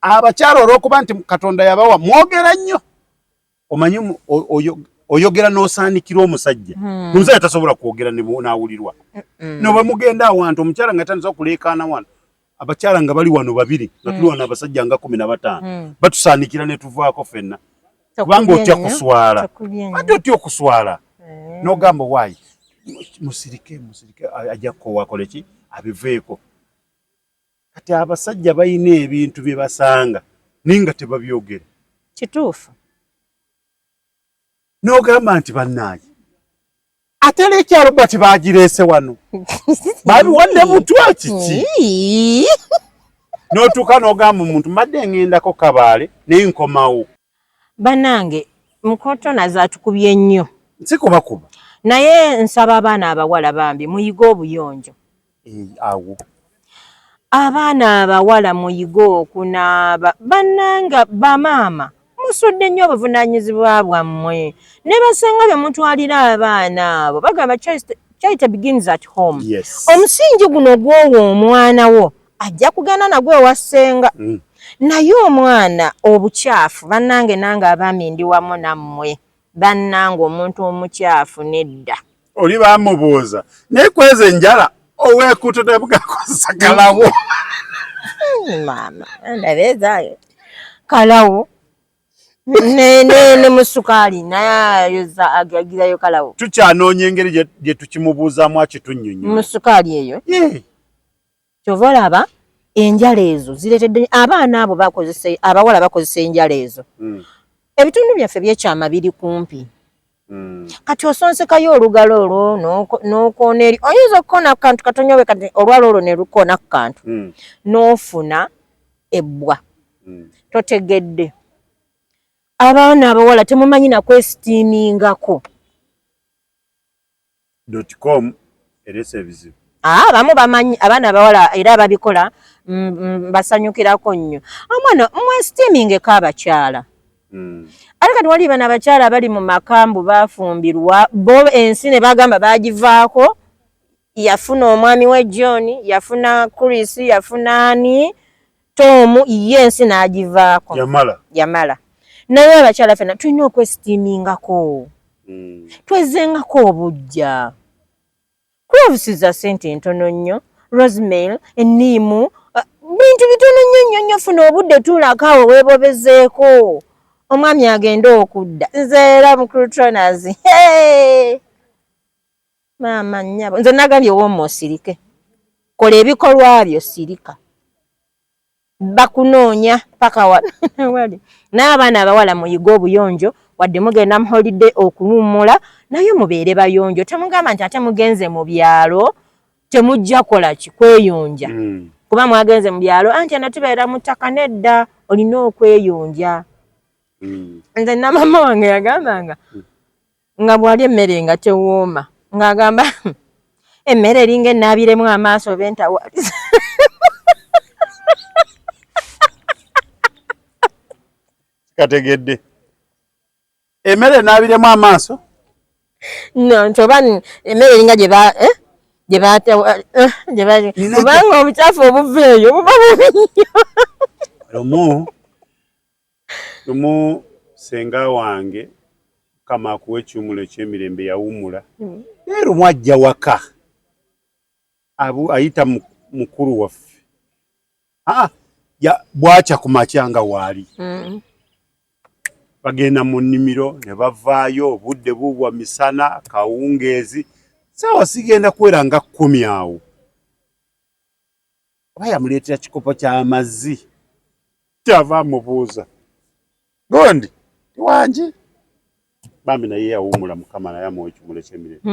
abakyala olw'okuba nti Katonda yabawa mwogera nnyo. Omanyi oyogera n'osaanikira omusajja. Omusajja tasobola kwogera n'awulirwa. N'obwe mugenda awantu omukyala nga tandisa okuleekaana wano. Abakyala nga bali wano babiri nga tuli wano abasajja nga 15 batusaanikira ne tuvaako ffenna. Kubanga otya kuswala. Ate otya okuswala. N'ogamba waayi musirike ajja kukowakola ki abiveeko. Kati abasajja balina ebintu bye basanga ninga tebabyogera. Kituufu. N'ogamba nti bannaaye ate lekyalo bati bagireese wano babiwadde butwa kiki. N'otuuka n'ogamba omuntu mbadde ngendako Kabaale naye nkomawo. Bannange Mukoto nazo atukubye nnyo. Sikubakuba. Naye nsaba abaana abawala bambi muyiga obuyonjo. Awo. Abaana abawala muyiga okunaaba. Bannanga bamaama musudde nnyo obuvunaanyizibwa bwammwe. Ne basenga bye mutwalira abaana abo bagamba charity begins at home. Yes. Omusingi guno gw'owo omwana wo ajja kugenda nagwe wasenga. Naye omwana obukyafu bannange nange abaami ndi wamu nammwe. Bannange omuntu omukyafu nedda. oli bamubuuza naye kweza enjala owekuto tebugakozesa kalawo mama ndabezaayo kalawo ne musukaali naye ayoza agirayo kalawo tukyanoonya engeri gye tukimubuuzaamu akitunnyonnyo musukaali eyo kyova olaba enjala ezo zireetedde abaana abo abawala bakozesa enjala ezo ebitundu byaffe byekyama biri kumpi kati osonsekayo olugalo olwo n'okoona eri oyinza okukoona ku kantu katonyobe kati olwala olwo ne lukoona ku kantu n'ofuna ebbwa totegedde abaana abawala temumanyi nakwesitiimingako .com eresa ebizibu abamu bamanyi abaana abawala era ababikola basanyukirako nnyo omwana mwesitiimingeko abakyala ate kati wali bano abakyala abali mu makambu bafumbirwa bo ensi ne bagamba bagivaako yafuna omwami we John yafuna Chris yafuna ani Tom ye ensi n'agivaako yamala naye abakyala fena tulina okwesitiimingako twezzengako obujja cloves za ssente ntono nnyo rosemary enniimu bintu bitono nnyo funa obudde tuulako awo weebobezeeko omwami agenda okudda nze era mukrutronas maama nnyabo nze nagambye wooma osirike kola ebikolwa byo sirika bakunoonya paka wali n'abaana abawala muyiga obuyonjo wadde mugenda mu holiday okuwummula naye mubeere bayonjo temugamba nti ate mugenze mu byalo temujja kola kikweyonja kuba mwagenze mu byalo anti anatubeera mu ttaka nedda olina okweyonja nze na mama wange yagambanga nga bwali emmere nga tewooma ng'agamba emmere eringa enaabiremu amaaso bentawaliza kategedde emmere enaabiremu amaaso no nti oba emmere eringa kubanga obucaafu obuva eyo buba bubi nnyo lumu senga wange kama akuwa ekiwumulo ekyemirembe yawumula naye lumu ajja waka ayita mukulu waffe bwakya ku makya nga waali bagenda mu nnimiro ne bavaayo obudde bubwa misana kawungeezi saawa sigenda kuwera nga 10 awo oba yamuleetera kikopo ky'amazzi kyava amubuuza gondi wangi bambi naye yawumula mukama naye amuwa ekiwumulo ekyemirembe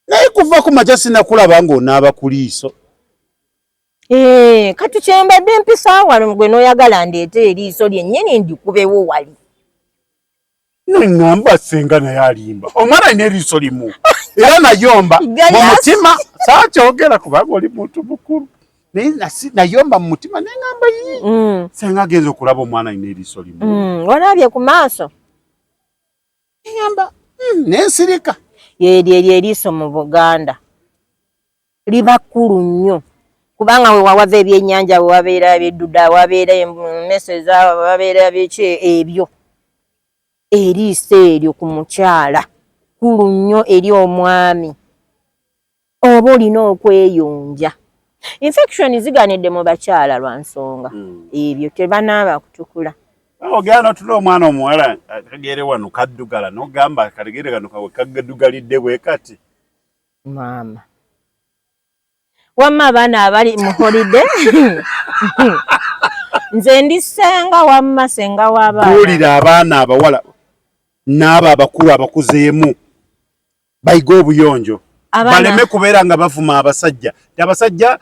naye kuva ku makya sinakulaba ng'onaaba ku liiso kati kyembadde mpisa wano gwe n'oyagala ndeete eriiso lyennyini ndikubewo wali neŋŋamba senga naye alimba omwana alina eriiso limu era nayomba mu mutima saakyogera kubanga oli muntu mukulu naye nayomba mu mutima neŋŋamba senga agenza okulaba omwana alina eriiso limu olabye ku maaso neŋŋamba nensirika yeryo eriiso mu Buganda liba kkulu nnyo kubanga we wawava ebyennyanja we wabeera ebidduda wabeera emmeseza wabeera biki ebyo eriiso eryo ku mukyala kkulu nnyo eri omwami oba olina okweyonja infection ziganidde mu bakyala lwa nsonga ebyo tebanaaba kutukula ogenda notula omwana omuwala kagere wano kaddugala nogamba kategere kano kawe kaggaddugalidde bwe kati maama wamma abaana abali mu holiday nze ndi senga wamma senga w'abaana kuwulira abaana abawala n'abo abakulu abakuzeemu bayiga obuyonjo baleme kubeera nga bavuma abasajja ti abasajja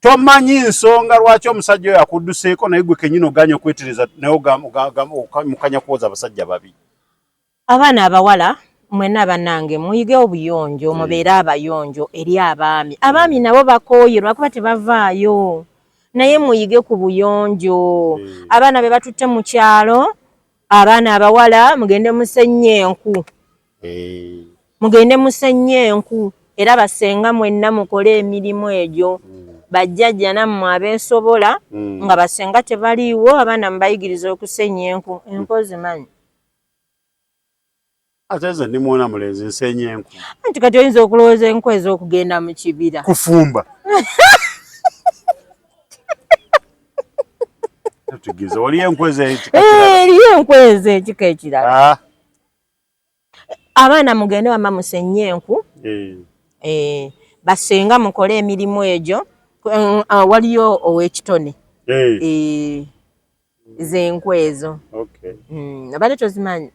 tomanyi nsonga lwaki omusajja oyo akudduseeko naye gwe kenyini oganya okwetereza naye mukanya kwoza abasajja babi abaana abawala mwena bannange muyige obuyonjo mubeere abayonjo eri abaami abaami nabo bakooye lwakuba tebavaayo naye muyige ku buyonjo abaana be batutte mu kyalo abaana abawala mugende musenye enku mugende musenye enku era basenga mwenna mukole emirimu egyo bajjajja nammwe abeesobola nga basenga tebaliiwo abaana mubayigiriza okusenya enku zimanyi Ateze ndi muona mulenzi nsenye enku. Anti kati oyinza okulowooza enku ez'okugenda mu kibira. Kufumba. Tugize wali enku ez'ekika. Eriyo enku ez'ekika ekirala. Ah. Abaana mugende wama musenye enku. Basenga mukole emirimu egyo. Waliyo ow'ekitone. Z'enku ezo. Okay. Abadde tozimanyi.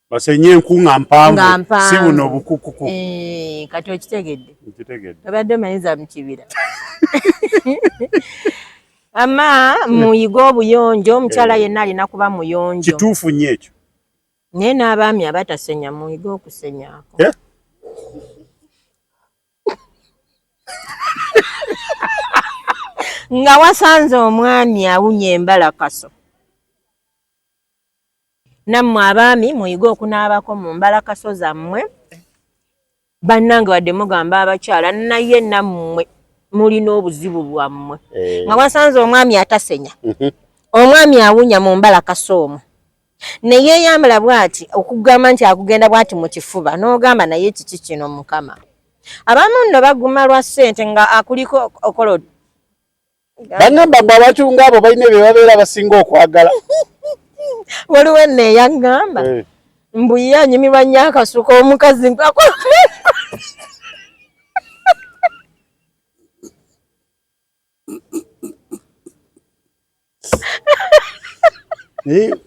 Basenye enku nga mpanvu. Si buno bukukuku. Kati okitegedde. Nkitegedde. Abadde omanyiza mu kibira. Ama muyiga obuyonjo, omukyala yenna alina kuba muyonjo. Kituufu nnyo ekyo. Naye n'abaami abatasenya muyiga okusenyaako. Nga wasanze omwami awunya embalakaso. Nammwe abaami muyiga okunaabako mu mbalakaso zammwe. Bannange wadde mugamba abakyala naye nammwe mulina obuzibu bwammwe. Nga wasanze omwami atasenya. Omwami awunya mu mbalakaso omwo. Naye yambala bw'ati okugamba nti akugenda bw'ati mu kifuba n'ogamba naye kiki kino Mukama. Abamu nno baguma lwa ssente nga akuliko okola. Bangamba mbu abacunga abo balina bye babeera basinga okwagala. Waliwo enne eyangamba mbu ye anyumirwa nnyo akasuka omukazi mpakola.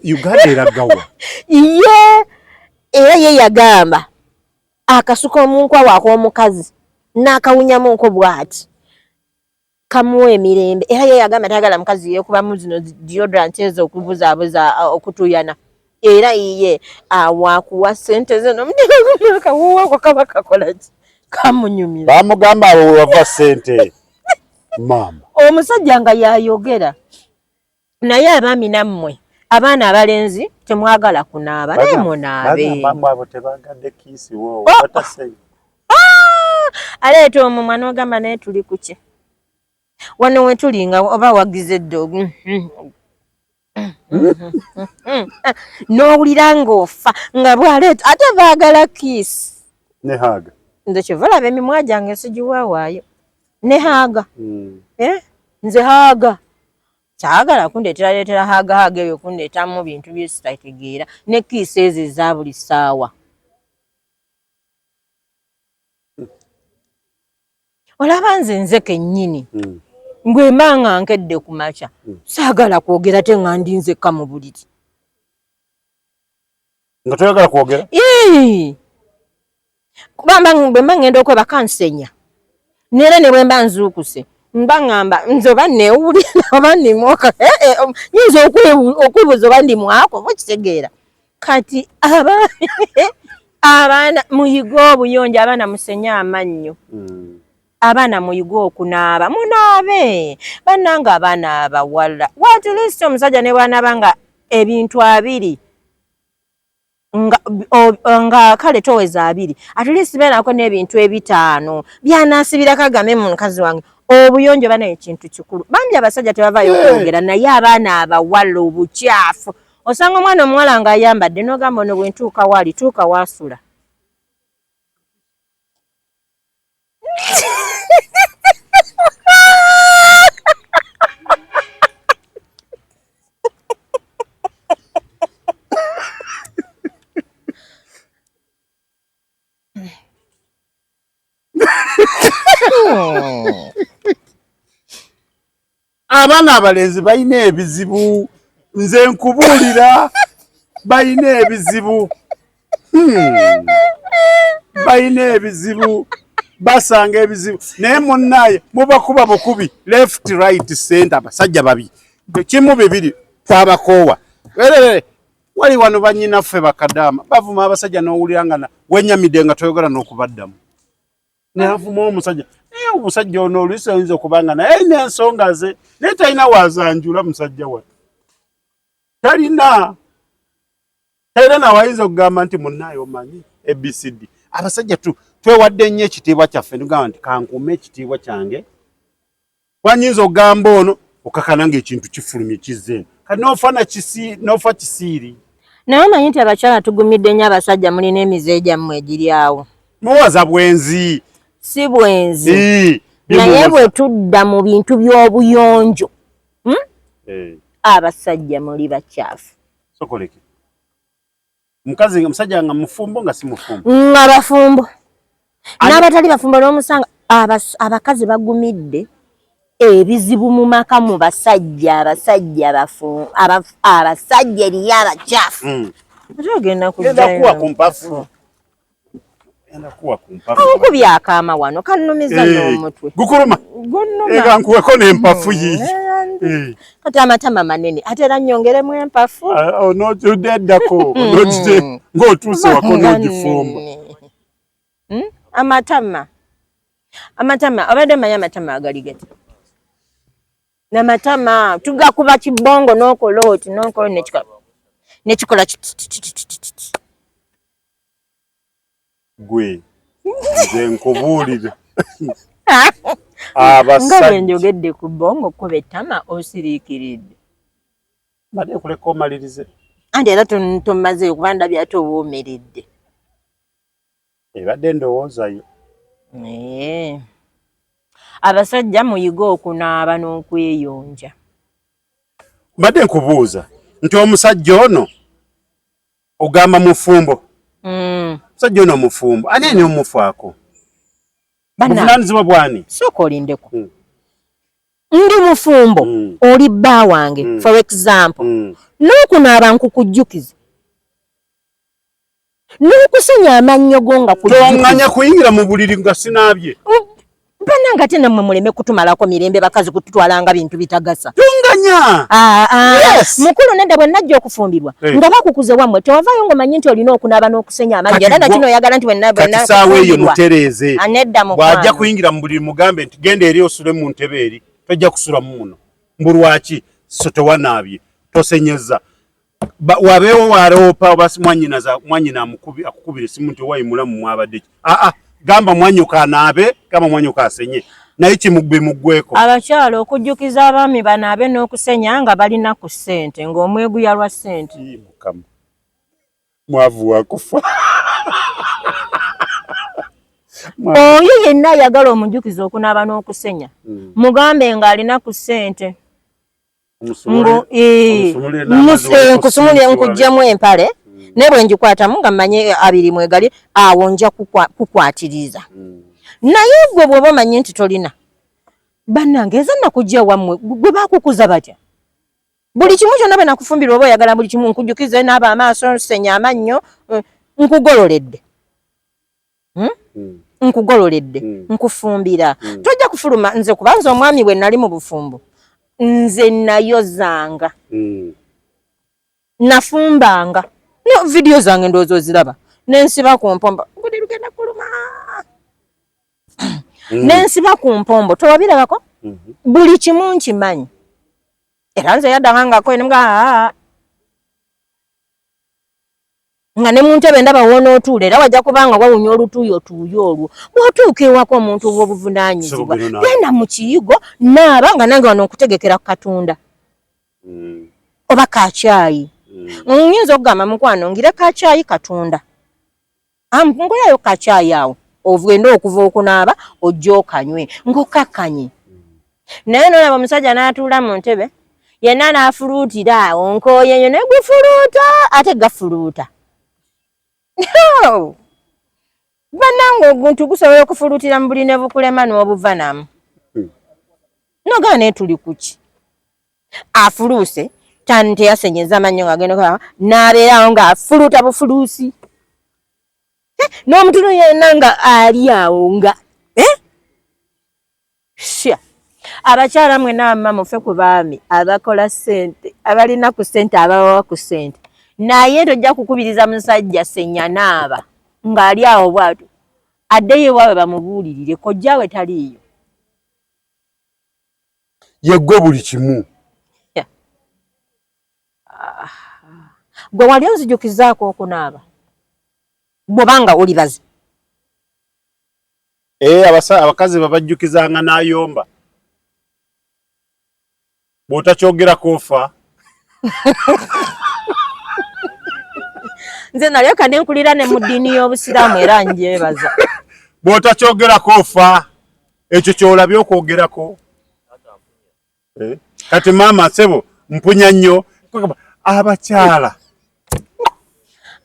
Uganda eragawa. Era ye yagamba akasuka omunkwawa ak'omukazi n'akawunyamu nko bw'ati kamuwa emirembe. Era ye yagamba tayagala mukazi yeekubamu zino deodorant ezo okubuzaabuza okutuyana. Era ye waakuwa ssente ze n'omutima akawuwako kaba kakola ki kamunyumira. Bamugamba abo wava ssente. Mama. Omusajja nga yayogera. Naye abaami nammwe abaana abalenzi temwagala kunaaba naye munaabe. Bagamba abo tebagadde kiisi wo batasenya. Aleeta omumwa n'ogamba naye tuli ku ki? Wano we tuli nga oba wagize eddogo. N'owulira ng'ofa nga bw'aleeta ate baagala kiisi. Ne haaga. Nze kyova olaba emimwa gyange sigiwaawaayo. Ne haaga. Nze haaga. Kyagala kundeetera haaga eyo kundeetamu bintu bye sitategeera. Ne kiisi ezo eza buli ssaawa. Olaba nze kennyini. Ngwe mbanga nkedde ku makya. Saagala kwogera te nga ndi nzekka mu buliri. Nga toyagala kwogera? Kubanga bwe mba ngenda okwebaka nsenya. Neera ne bwe mba nzuukuse. Mba ngamba nze oba neewulira oba ndimwoka. Nyinza okwebuuza oba ndimwako oba okitegeera. Kati abaana muyiga obuyonjo, abaana musenya amannyo. Abaana muyiga okunaaba munaabe. Bannange abaana abawala. At least omusajja ne bw'anaaba nga ebintu 2 nga kale toweza 2. At least beerako n'ebintu 5 byanaasibirako agame mu mukazi wange. Obuyonjo bana ekintu kikulu. Bambi abasajja tebavaayo okwogera naye abaana abawala obukyafu. Osanga omwana omuwala nga ayambadde n'ogamba ono bwe ntuuka waali tuuka waasula. Abaana abalenzi balina ebizibu. Nze nkubuulira balina ebizibu. Balina ebizibu. Basanga ebizibu. Naye munnaye mubakuba bukubi left right center basajja babi. Kimu 2 twabakoowa. Wali wano bannyinaffe bakadaama. Bavuma abasajja n'owulira nga wenyamidde nga toyogera n'okubaddamu. Neavuma omusajja. Omusajja ono oluusi oyinza okubanga naye n'ensonga ze. Naye talina wazanjula musajja we. Talina nawayinza okugamba nti munnaye omanyi ABCD. Abasajja twewadde nnyo ekitiibwa kyaffe tugamba nti kankuume ekitiibwa kyange. Wanyinza okugamba ono okakana ng'ekintu kifulumye kizzeeno. Kati n'ofa kisiiri. naye omanyi nti abakyala tugumidde nnyo abasajja mulina emize gyammwe egiri awo. Muwaza bwenzi. Si bwenzi. Naye bwe tudda mu bintu by'obuyonjo. Abasajja muli bakyafu. Sokoleke. Omusajja nga mufumbo nga si mufumbo. Nga bafumbo. N'abatali bafumbo n'omusanga abakazi bagumidde ebizibu mu maka mu basajja eriyo abakyafu. Ogenda kuwa ku mpafu. Okubi akaama wano kannumiza n'omutwe. Gukuluma. Ega nkuweko n'empafu yiyi. Kati amatama manene ate era nnyongeremu empafu. Onojudeddako ng'otuuse wako n'ogifumba. Amatama obadde manyi amatama agali gati. N'amatama tugakuba kibongo n'okola oti n'okola nekikola gwe nze nkubuulire nga bwe njogedde ku bongo kuba ettama osiriikiridde badde kuleka omalirize anti era tomazeeyo kuba ndabye ate oba omeredde ebadde ndowoozayo abasajja muyiga okunaaba n'okweyonja. Badde nkubuuza nti omusajja ono ogamba mufumbo. Omusajja ono mufumbo ani ani omufaako? Buvunaanyizibwa bwani? Sooka olindeko. Ndi mufumbo oli bba wange for example n'okunaaba nkukujjukiza n'okusenya amannyo go nga toŋŋanya kuyingira mu buliri nga sinaabye. Bananga ate nammwe muleme kutumalako mirembe bakazi kututwalanga bintu bitagasa. Tunganya! Mukulu nedda bwe najja okufumbirwa nga bakukuze wammwe tewavaayo ng'omanyi nti olina okunaaba n'okusenya amannyo era nakino oyagala nti kati saawa eyo mutereeze anedda bw'ajja kuyingira mu buliri mugambe nti genda eri osule mu ntebe eri tojja kusulamu muno mbulwaki so tewanaabye tosenyeza wabeewo waloopa oba mwanyina akukubira esimu nti owayimulamu mwabadde ki gamba mwanyuka anaabe gamba mwanyuka asenye naye kimugbe muggweko. Abakyala okujjukiza abaami banaabe n'okusenya nga balina ku ssente ng'omweguya lwa ssente. Mukama mwavu wakufa. Oyo yenna ayagala omujjukiza okunaaba n'okusenya mugambe ng'alina ku ssente nkusumulire nkuggyemu empale naye bwe ngikwatamu nga mmanyi abiri mwegali awo nja kukwatiriza naye gwe bw'oba omanyi nti tolina bannange eza nakugya wammwe gwe baakukuza batya buli kimu kyonna bwe nakufumbirwa oba oyagala buli kimu nkujjukize naaba amaaso nsenya amannyo nkugololedde nkufumbira tojja kufuluma nze kubanza omwami bwe nali mu bufumbo nze nayozanga nafumbanga no video zange ndowooza oziraba nensiba ku mpombo buli lugenda kuluma nensiba ku mpombo towabirabako buli kimu nkimanyi era nze yaddangangako enemuga nga ne mu ntebe ndaba wonootuula era wajja kubanga wawunya olutuuyo olwo bw'otuuka ewako omuntu bw'obuvunaanyizibwa genda mu kiyigo naaba nga nange wano nkutegekera ku katunda oba kacyayi nyinza okugamba mukwano ngire kacyayi katunda ngulayo kacyayi awo ovugenda okuva okunaaba ojja okanywe ng'okakkanye naye nolaba omusajja n'atuula mu ntebe yenna n'afuluutira awo nkooyeyo naye gufuluuta ate gafuluuta bannange oguntu gusobola okufuluutira mu buli ne bukulema n'obuvanamu nogaa naye tuli kuki afuluuse tani teyasenyeza amannyo ng'agenda n'abeerawo ng'afuluuta bufuluusi n'omutulu yenna nga ali awo nga sha abakyala mwenna bamma mufe ku baami abakola ssente abalina ku ssente ababawa ku ssente naye tojja kukubiriza musajja senya naaba ng'ali awo bwatu addeyo ewaabwe bamubuulirire kojjaawe taliiyo yeggwe buli kimu gwe wali onzijukizaako okunaaba bw'obanga oli baze abakazi babajjukizanga n'ayomba bw'otakyogerako ofa nze nalyoka nenkulira ne mu ddiini y'obusiraamu era njebaza. Bw'otakyogerako ofa. Ekyo kyolabye okwogerako. Kati maama sebo mpunya nnyo abakyala.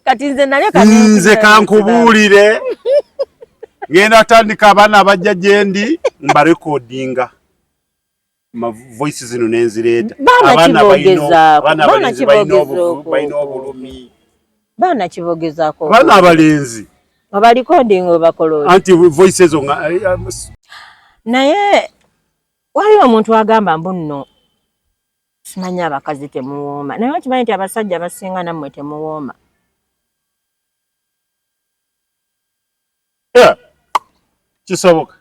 Kati nze kankubuulire. Ngenda tandika abaana abajja gye ndi mbarekodinga. Voices zino nenzireeta. Abaana obulumi. Baana kibogezaako. Abaana abalenzi. Abalikodinga obakoloozi. Anti voices zo naye waliwo omuntu agamba mbu nno simanyi abakazi temuwooma. Naye okimanyi nti abasajja abasinga nammwe temuwooma. Kisoboka.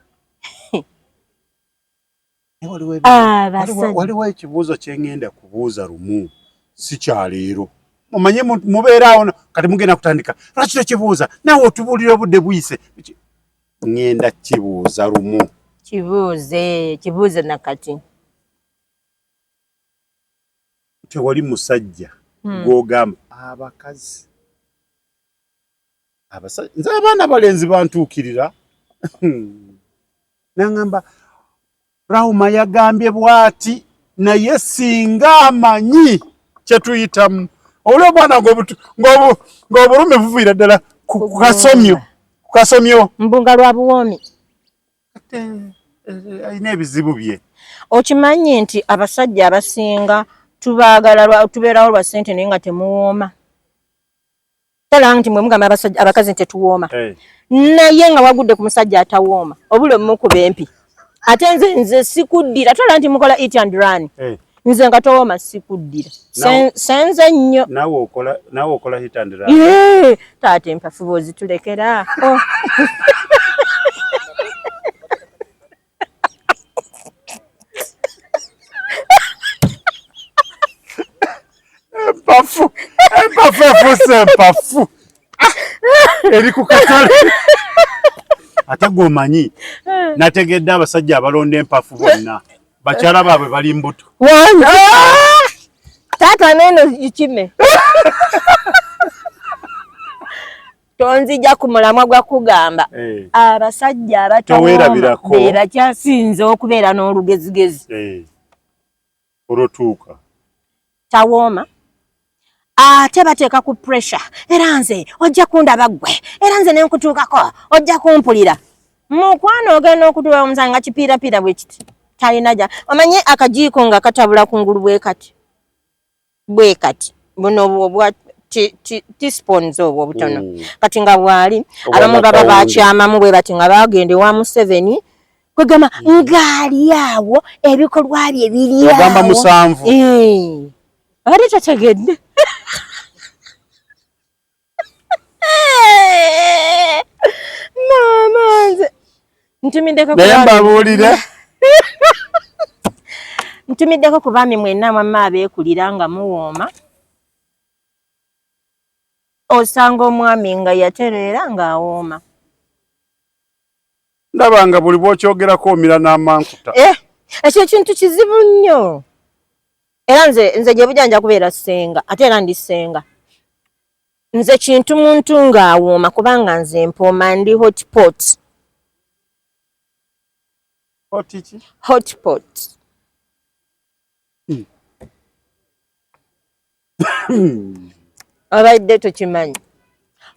Waliwo ekibuuzo kye ngenda kubuuza lumu si kya leero. Mumanye mubeeraawo kati mugenda kutandika. Lwaki tokibuuza? Naawe otubuulira obudde buyise. Ngenda kibuuza lumu. Kibuuze nakati. Tewali musajja gw'ogamba abakazi. Nze abaana abalenzi bantuukirira. Nangamba Rahuma yagambye bw'ati naye singa amanyi kye tuyitamu. Olwo bwana ng'obulumi buviira ddala ku kasomyo. Mbunga lwa buwoomi. Alina ebizibu bye. Okimanyi nti abasajja abasinga tubeerawo lwa ssente naye nga temuwooma. Tala nti mwe mugamba abakazi nti tetuwooma. Naye nga wagudde ku musajja atawooma obule mukuba empi. Ate nze sikuddira. Tala nti mukola eat and run. Nze nga towooma sikuddira. Senze nnyo. Naawe okola hit and run. Taata empafu bw'ozitulekera. Empafu efuse empafu. Eri ku katale. Ate gwomanyi nategedde abasajja abalonda empafu bonna. Bakyala baabwe bali mbuto. Taata neno ikime. Tonzija ku mulamwa gwa kugamba. Abasajja abatowooma beera kyasinze okubeera n'olugezigezi. Olotuuka. Tawooma. Ate bateeka ku pressure. Era nze ojja kundaba ggwe. Era nze nenkutuukako ojja kumpulira. Mukwano ogenda okutuula omusanga kipiirapiira bwe kiti. Talina ja. Omanye akajiiko nga katabula kungulu bwe kati. Buno obwa teaspoons obwo butono. Kati nga bwali abamu baba bakyamamu bwe bati nga bagende wa Museveni kwegamba ngali awo ebikolwa bye biri awo. Gamba musanvu. Ate tategedde. Mama nze ntumiddeko ntumiddeko ku baami mwenna mwamma abeekulira nga muwooma. Osanga omwami nga yatereera ng'awooma. Ndaba nga buli bw'okyogerako omira n'amankuta. Ekyo ekintu kizibu nnyo. Era nze gye bujanja kubeera ssenga ate era ndi ssenga. Nze kintu muntu ng'awooma kubanga nze mpooma ndi hotpot. Hotpot. Abadde tokimanyi.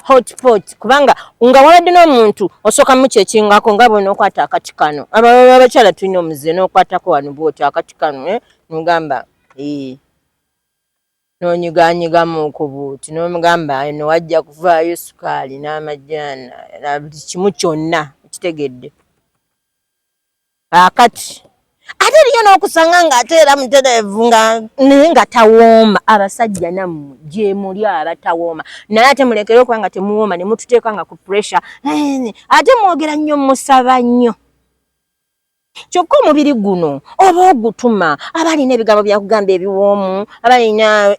Hotpot kubanga nga wabadde n'omuntu osooka mu kyekingako nga bwe n'okwata akati kano. Abakyala tulina omuze n'okwatako wano bw'otyo akati kano n'ogamba n'onyiganyigamu ku buuti n'omugamba eno wajja kuvaayo sukaali n'amajaani na buli kimu kyonna kitegedde. Akati ate eriyo n'okusanga ng'ate era mutereevu nga tawooma. Abasajja nammwe gye muli abatawooma naye ate mulekere okuba nga temuwooma ne mututeeka nga ku pressure. Ate mwogera nnyo musaba nnyo. Kyokka omubiri guno oba ogutuma abalina ebigambo byakugamba ebiwoomu abalina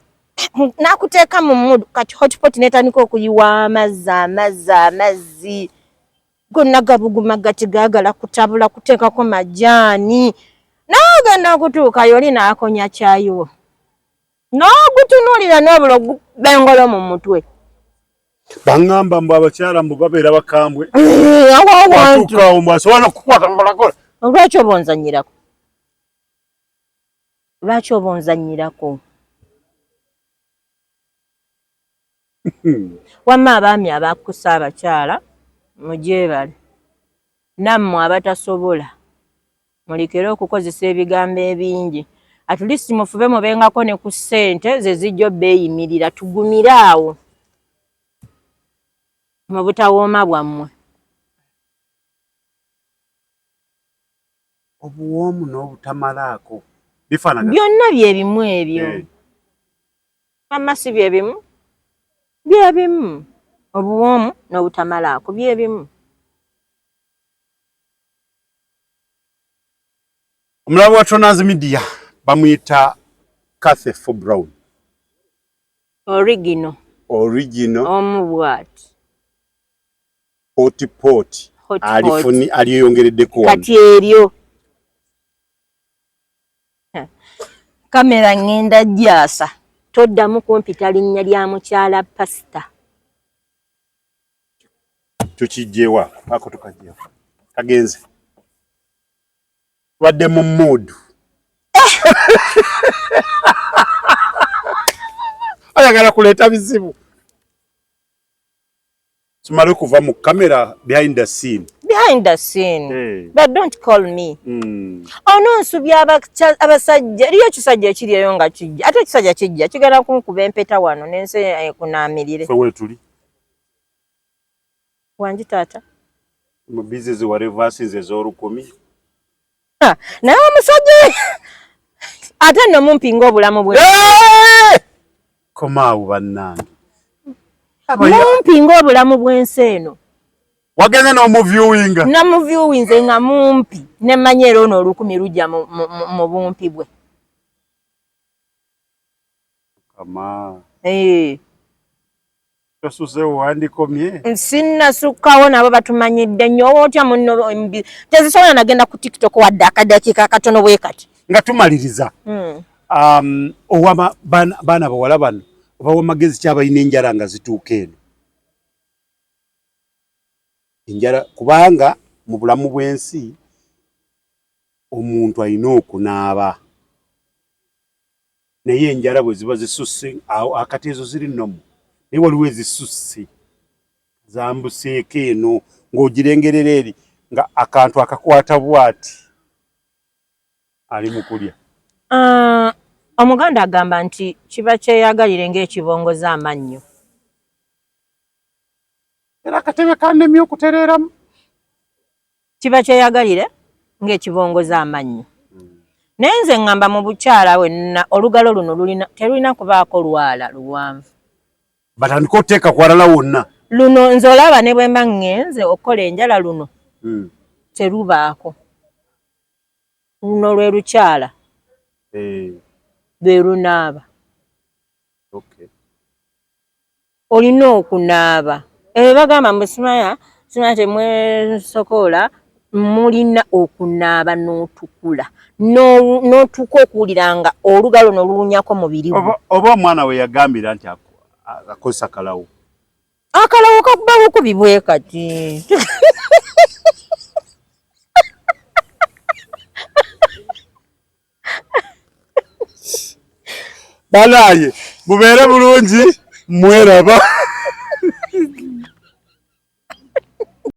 nakuteeka mu mudu kati hotpot netandika okuyiwa amazzi gonna gabuguma gati gaagala kutabula kuteekako majaani n'ogenda okutuukayo oli n'akonya kyayiwo n'ogutunuulira n'obulo bengolo mu mutwe. Bangamba mbu abakyala mbu babeera bakambwe. Awantu. Batuuka mbu asobola okukwata mbalakola. Lwaki oba onzannyirako? Lwaki oba onzannyirako? Wamma abaami abakusa abakyala mugyebale. Nammwe abatasobola mulekere okukozesa ebigambo ebingi. At least mufube mubengako ne ku ssente ze zijja beeyimirira tugumire awo mu butawooma bwammwe. Obuwoomu n'obutamalaako bifaanagana. Byonna bye bimu ebyo. Wamma si bye bimu? Bye bimu. Obuwoomu n'obutamalaako bye bimu. Omulabi wa Tronaز Media bamuyita Cathy Brown. Original. Omubwati. Hot. Aliyongereddeko wano. Kati eryo. Kamera ngenda gyasa. Toddamu kumpita linnya lya mukyala Pasita. Tukijjewa. Ako tukajjewa. Kagenze. Wadde mu mood. Ayagala kuleeta bizibu. Tumale kuva mu kamera behind the scene. Hey. But don't call me. Ono nsubya abasajja eriyo ekisajja ekiriyo nga kijja. Ate ekisajja kijja kigala kunkuba empeta wano nense kunaamirire. Fewe tuli. Wanji taata. Mu business wa reverses ez'olukumi. Naye omusajja ate nno mumpinga obulamu bwe. Komaawo bannange. Mumpinga obulamu bw'ensi eno. Wagenda n'omuviewinga. Namuviewinze nga mumpi nemanya era ono olukumi lujja mu bumpi bwe. Kama. Tosuze wandikomye. Sinnasukkawo nabo batumanyidde nnyo otya munno tezisobola nagenda ku TikTok wadde akadakiika katono bwe kati. Nga tumaliriza. Owama baana bawala bano oba wamagezi kyabalina enjala nga zituuka eno. Enjala kubanga mu bulamu bw'ensi omuntu alina okunaaba. Naye enjala bwe ziba zisusse akati ezo ziri nnomu. Naye waliwo ezisusse zambuseeko eno ng'ogirengerera eri nga akantu akakwata bw'ati ali mu kulya. Omuganda agamba nti kiba kyeyagalire ng'ekibongoza amannyo. Era akatebe kannemye okutereeramu. Kiba kyeyagalire ng'ekibongoza amannyo. Naye nze ngamba mu bukyala wenna olugalo luno terulina kubaako lwala luwanvu. Batandika oteeka kwalala wonna. Luno nze olaba ne bwe mba ngenze okukola enjala luno terubaako. Luno lwe lukyala. Lwe lunaaba. Olina okunaaba. Bagamba mbu simanya temwesokola mulina okunaaba n'otukula. N'otuka okuwulira nga olugalo n'oluwunyako mubiri gwo. Oba omwana we yagambira nti akozesa akalawo. Akalawo kakuba bukubi bwe kati. Balaye mubeere bulungi mweraba.